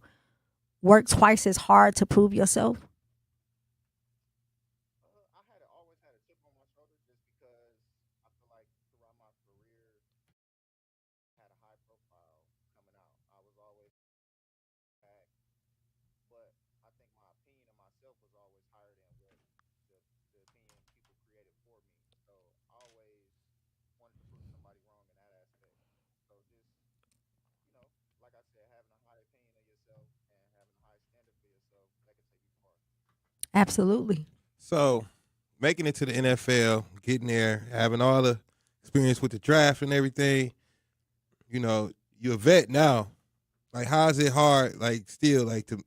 work twice as hard to prove yourself? Absolutely. So, making it to the NFL, getting there, having all the experience with the draft and everything, you're a vet now. Like, how is it hard, like, still, like, to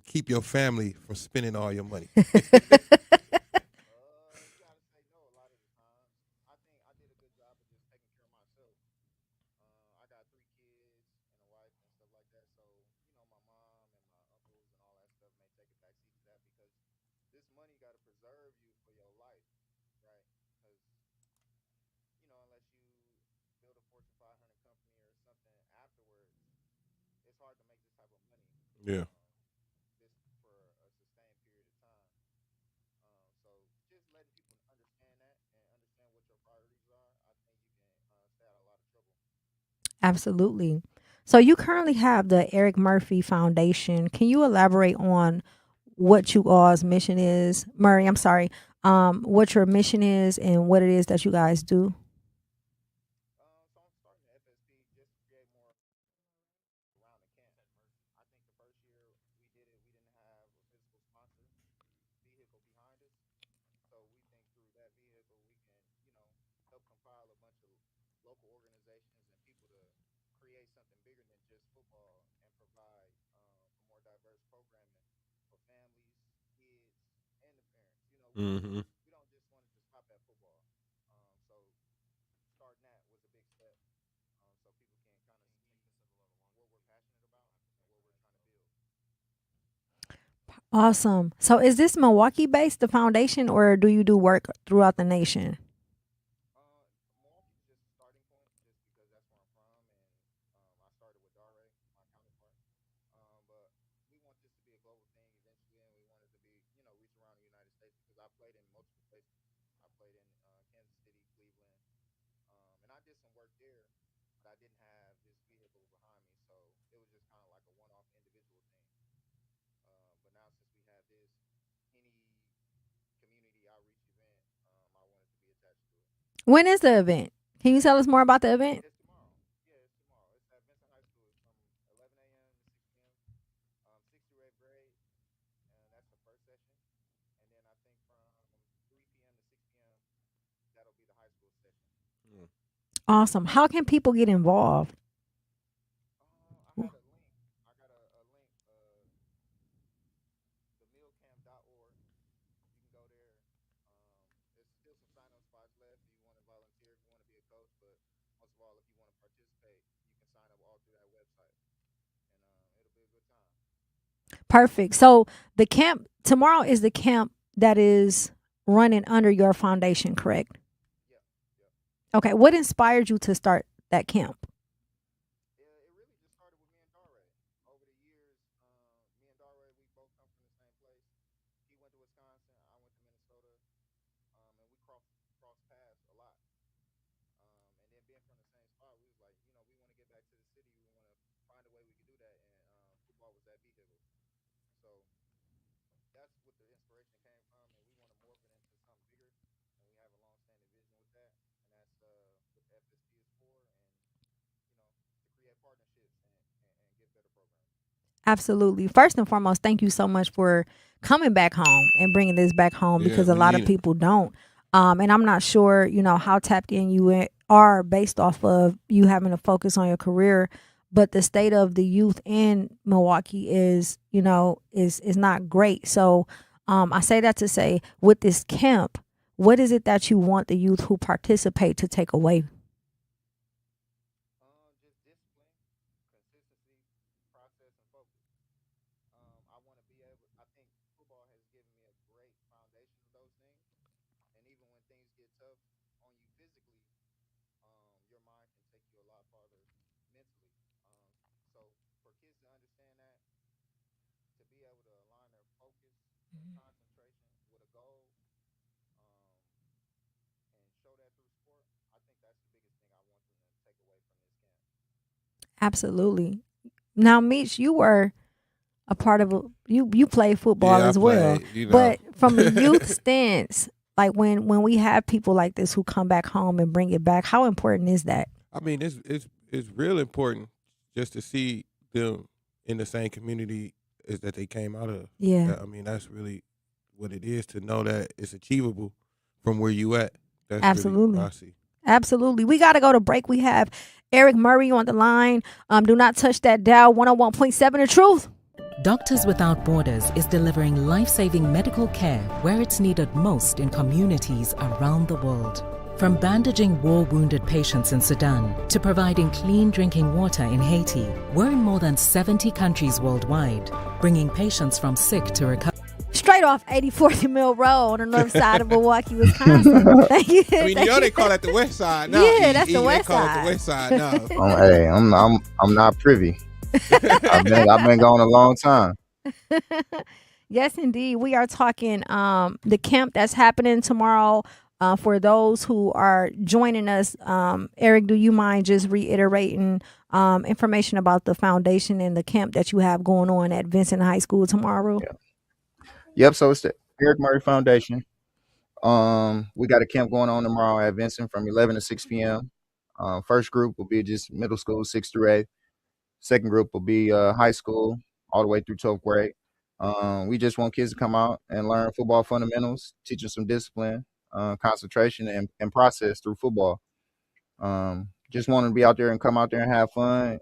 keep your family from spending all your money? Yeah. Absolutely. So you currently have the Eric Murphy Foundation. Can you elaborate on what you all's mission is? Murray, I'm sorry. What your mission is and what it is that you guys do? Mm-hmm. Awesome. So is this Milwaukee based, the foundation, or do you do work throughout the nation? When is the event? Can you tell us more about the event? Awesome. How can people get involved? Perfect. So the camp tomorrow is the camp that is running under your foundation, correct? Okay. What inspired you to start that camp? Absolutely. First and foremost, thank you so much for coming back home and bringing this back home, Yeah, because a we lot of need it. people don't. And I'm not sure, how tapped in you are based off of you having to focus on your career. But the state of the youth in Milwaukee is not great. So I say that to say, with this camp, what is it that you want the youth who participate to take away? Absolutely. Now, Meach, you were a part of you play football Yeah, I as well. played, But from a youth stance, like when we have people like this who come back home and bring it back, how important is that? I mean, it's real important just to see them in the same community as that they came out of. Yeah. I mean, that's really what it is, to know that it's achievable from where you at. That's Absolutely. really what I see. Absolutely. We got to go to break. We have Eric Murray on the line. Do not touch that dial. 101.7 The Truth. Doctors Without Borders is delivering life-saving medical care where it's needed most in communities around the world. From bandaging war-wounded patients in Sudan to providing clean drinking water in Haiti, we're in more than 70 countries worldwide, bringing patients from sick to recovery. Straight off 84th Mill Road on the north side of Milwaukee, Wisconsin. Thank you. I mean, they call it the West Side now. Yeah, that's the West They call Side. it the West Side now. Hey, I'm not privy. I've been gone a long time. Yes, indeed. We are talking the camp that's happening tomorrow. For those who are joining us, Eric, do you mind just reiterating information about the foundation and the camp that you have going on at Vincent High School tomorrow? Yep. So it's the Eric Murray Foundation. We got a camp going on tomorrow at Vincent from 11 to 6 p.m. First group will be just middle school, 6th through 8th. Second group will be high school, all the way through 12th grade. We just want kids to come out and learn football fundamentals, teach them some discipline, concentration, and process through football. Just want to be out there and come out there and have fun,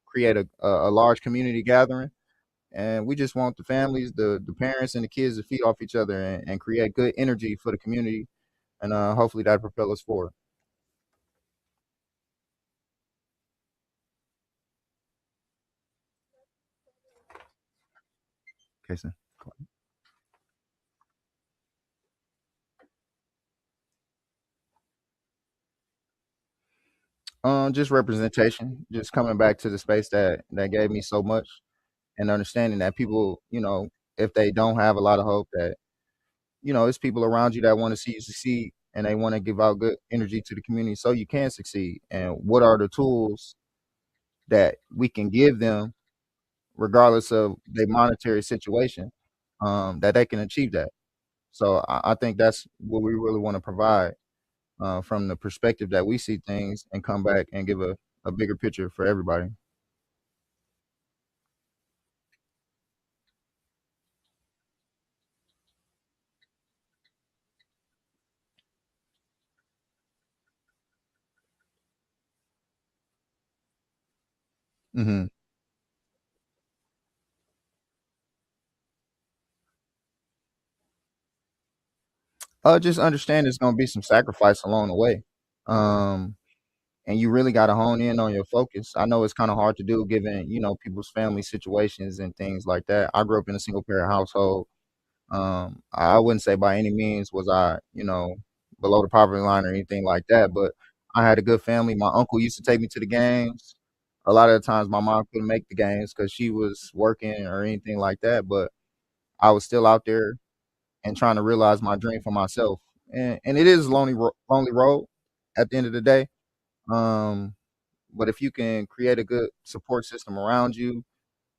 create a large community gathering. And we just want the families, the parents, and the kids to feed off each other and create good energy for the community. And hopefully that propel us forward. Okay, sir. Just representation, just coming back to the space that gave me so much, and understanding that people, if they don't have a lot of hope, that it's people around you that want to see you succeed, and they want to give out good energy to the community so you can succeed. And what are the tools that we can give them, regardless of their monetary situation, that they can achieve that. So I think that's what we really want to provide, from the perspective that we see things, and come back and give a bigger picture for everybody. Hmm. Just understand there's gonna be some sacrifice along the way. Um, and you really got to hone in on your focus. I know it's kind of hard to do given, people's family situations and things like that. I grew up in a single parent household. I wouldn't say by any means was I, below the poverty line or anything like that, but I had a good family. My uncle used to take me to the games. A lot of the times my mom couldn't make the games because she was working or anything like that, but I was still out there and trying to realize my dream for myself. And it is a lonely road at the end of the day. Um, but if you can create a good support system around you,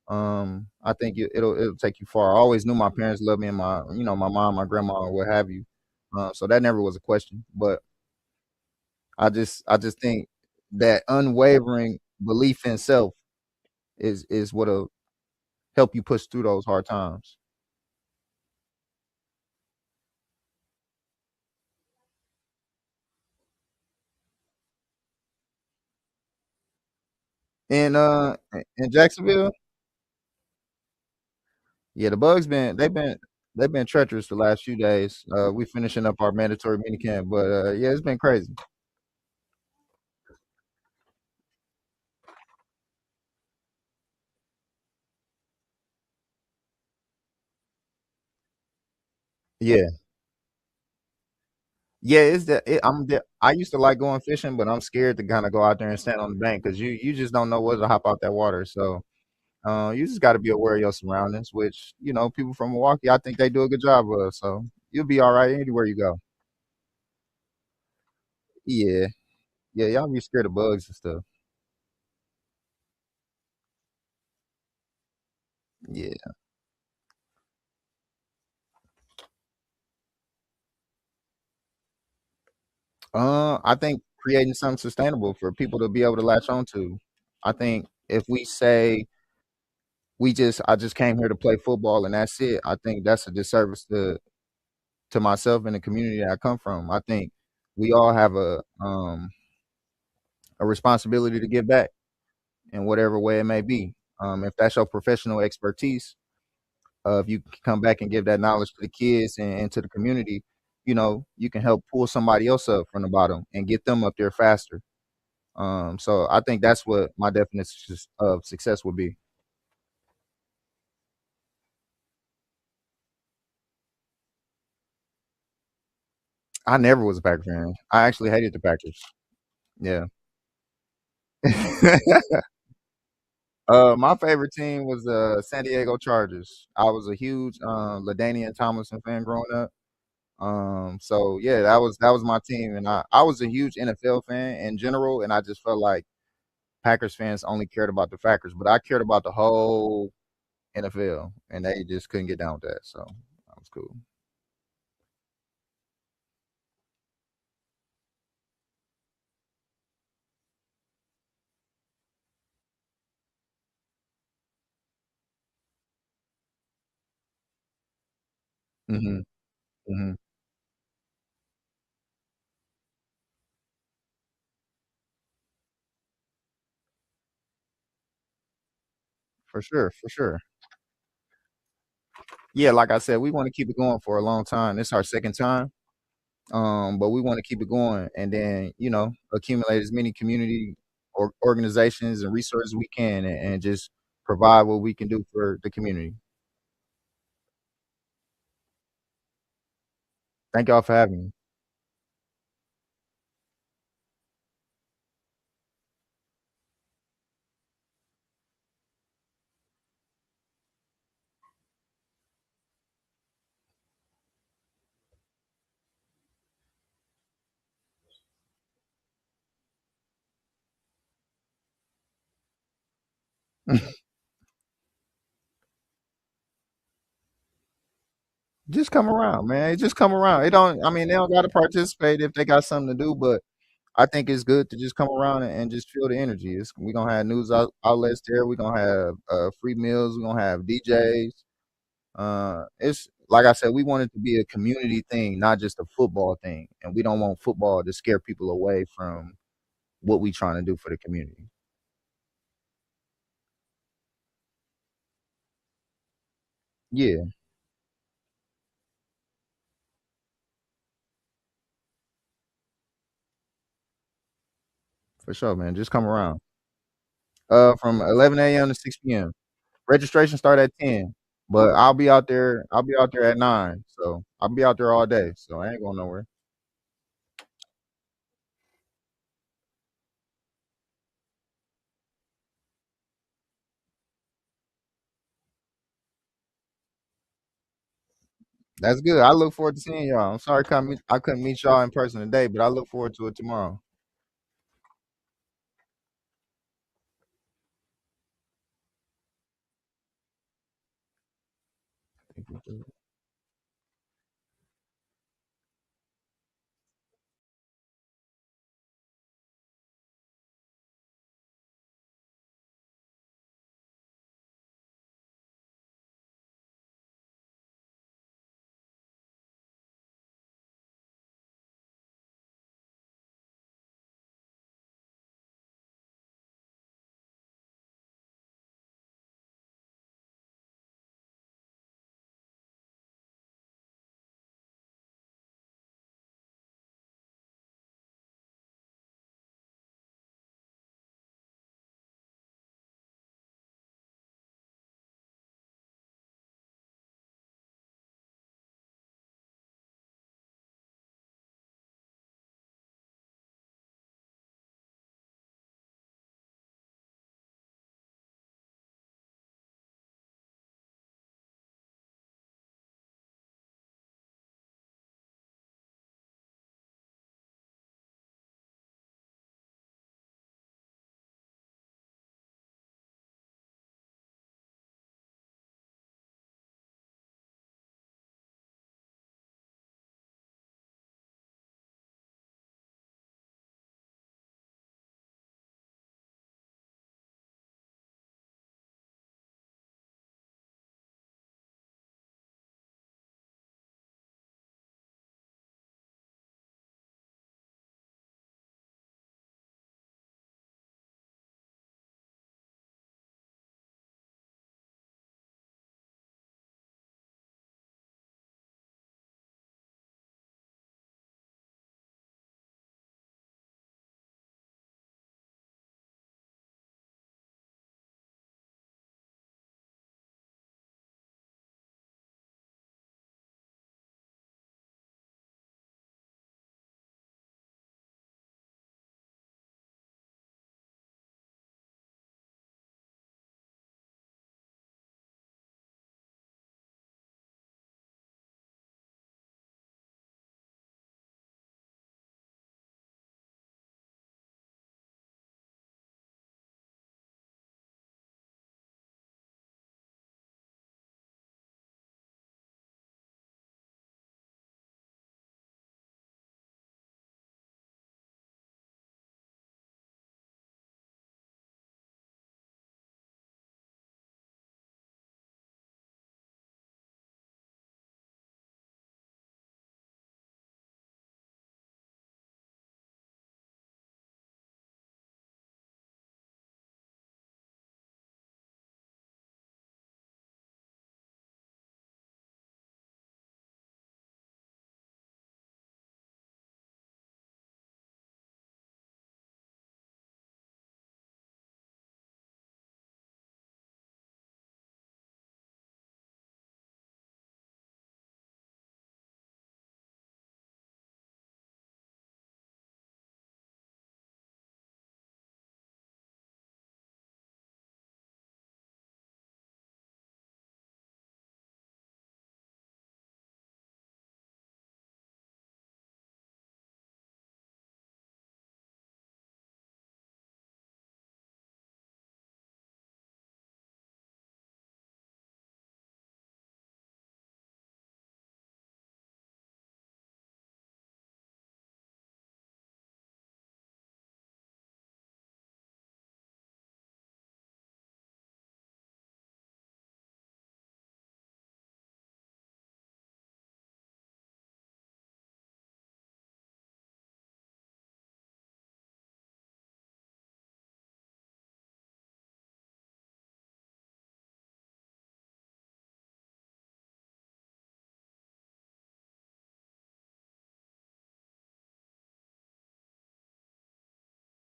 I think it'll take you far. I always knew my parents loved me, and my mom, my grandma, or what have you. So that never was a question. But I just think that unwavering belief in self is what'll help you push through those hard times. And in Jacksonville, yeah, the bugs they've been treacherous the last few days. We finishing up our mandatory mini camp, but yeah, it's been crazy. Yeah. Yeah, I used to like going fishing, but I'm scared to kind of go out there and stand on the bank because you just don't know what's to hop out that water. So you just got to be aware of your surroundings, which people from Milwaukee, I think they do a good job of. So you'll be all right anywhere you go. Yeah, yeah, y'all be scared of bugs and stuff. Yeah. I think creating something sustainable for people to be able to latch on to. I think if we say I just came here to play football and that's it, I think that's a disservice to myself and the community that I come from. I think we all have a responsibility to give back in whatever way it may be. If that's your professional expertise, if you can come back and give that knowledge to the kids and to the community, you can help pull somebody else up from the bottom and get them up there faster. So I think that's what my definition of success would be. I never was a Packer fan. I actually hated the Packers. Yeah. My favorite team was the San Diego Chargers. I was a huge LaDainian Tomlinson fan growing up. So yeah, that was my team, and I was a huge NFL fan in general, and I just felt like Packers fans only cared about the Packers, but I cared about the whole NFL, and they just couldn't get down with that. So that was cool. Mhm. Mhm. For sure, for sure. Yeah, like I said, we want to keep it going for a long time. This our second time. But we want to keep it going and then, accumulate as many community or organizations and resources we can and just provide what we can do for the community. Thank y'all for having me. Just come around, man. Just come around. It don't I mean, they don't gotta participate if they got something to do, but I think it's good to just come around and just feel the energy. We gonna have news outlets there. We gonna have free meals. We gonna have DJs. It's like I said, we want it to be a community thing, not just a football thing. And we don't want football to scare people away from what we trying to do for the community. Yeah, for sure, man. Just come around. From 11 a.m. to 6 p.m. Registration start at 10, but I'll be out there. I'll be out there at 9, so I'll be out there all day. So I ain't going nowhere. That's good. I look forward to seeing y'all. I'm sorry I couldn't meet y'all in person today, but I look forward to it tomorrow.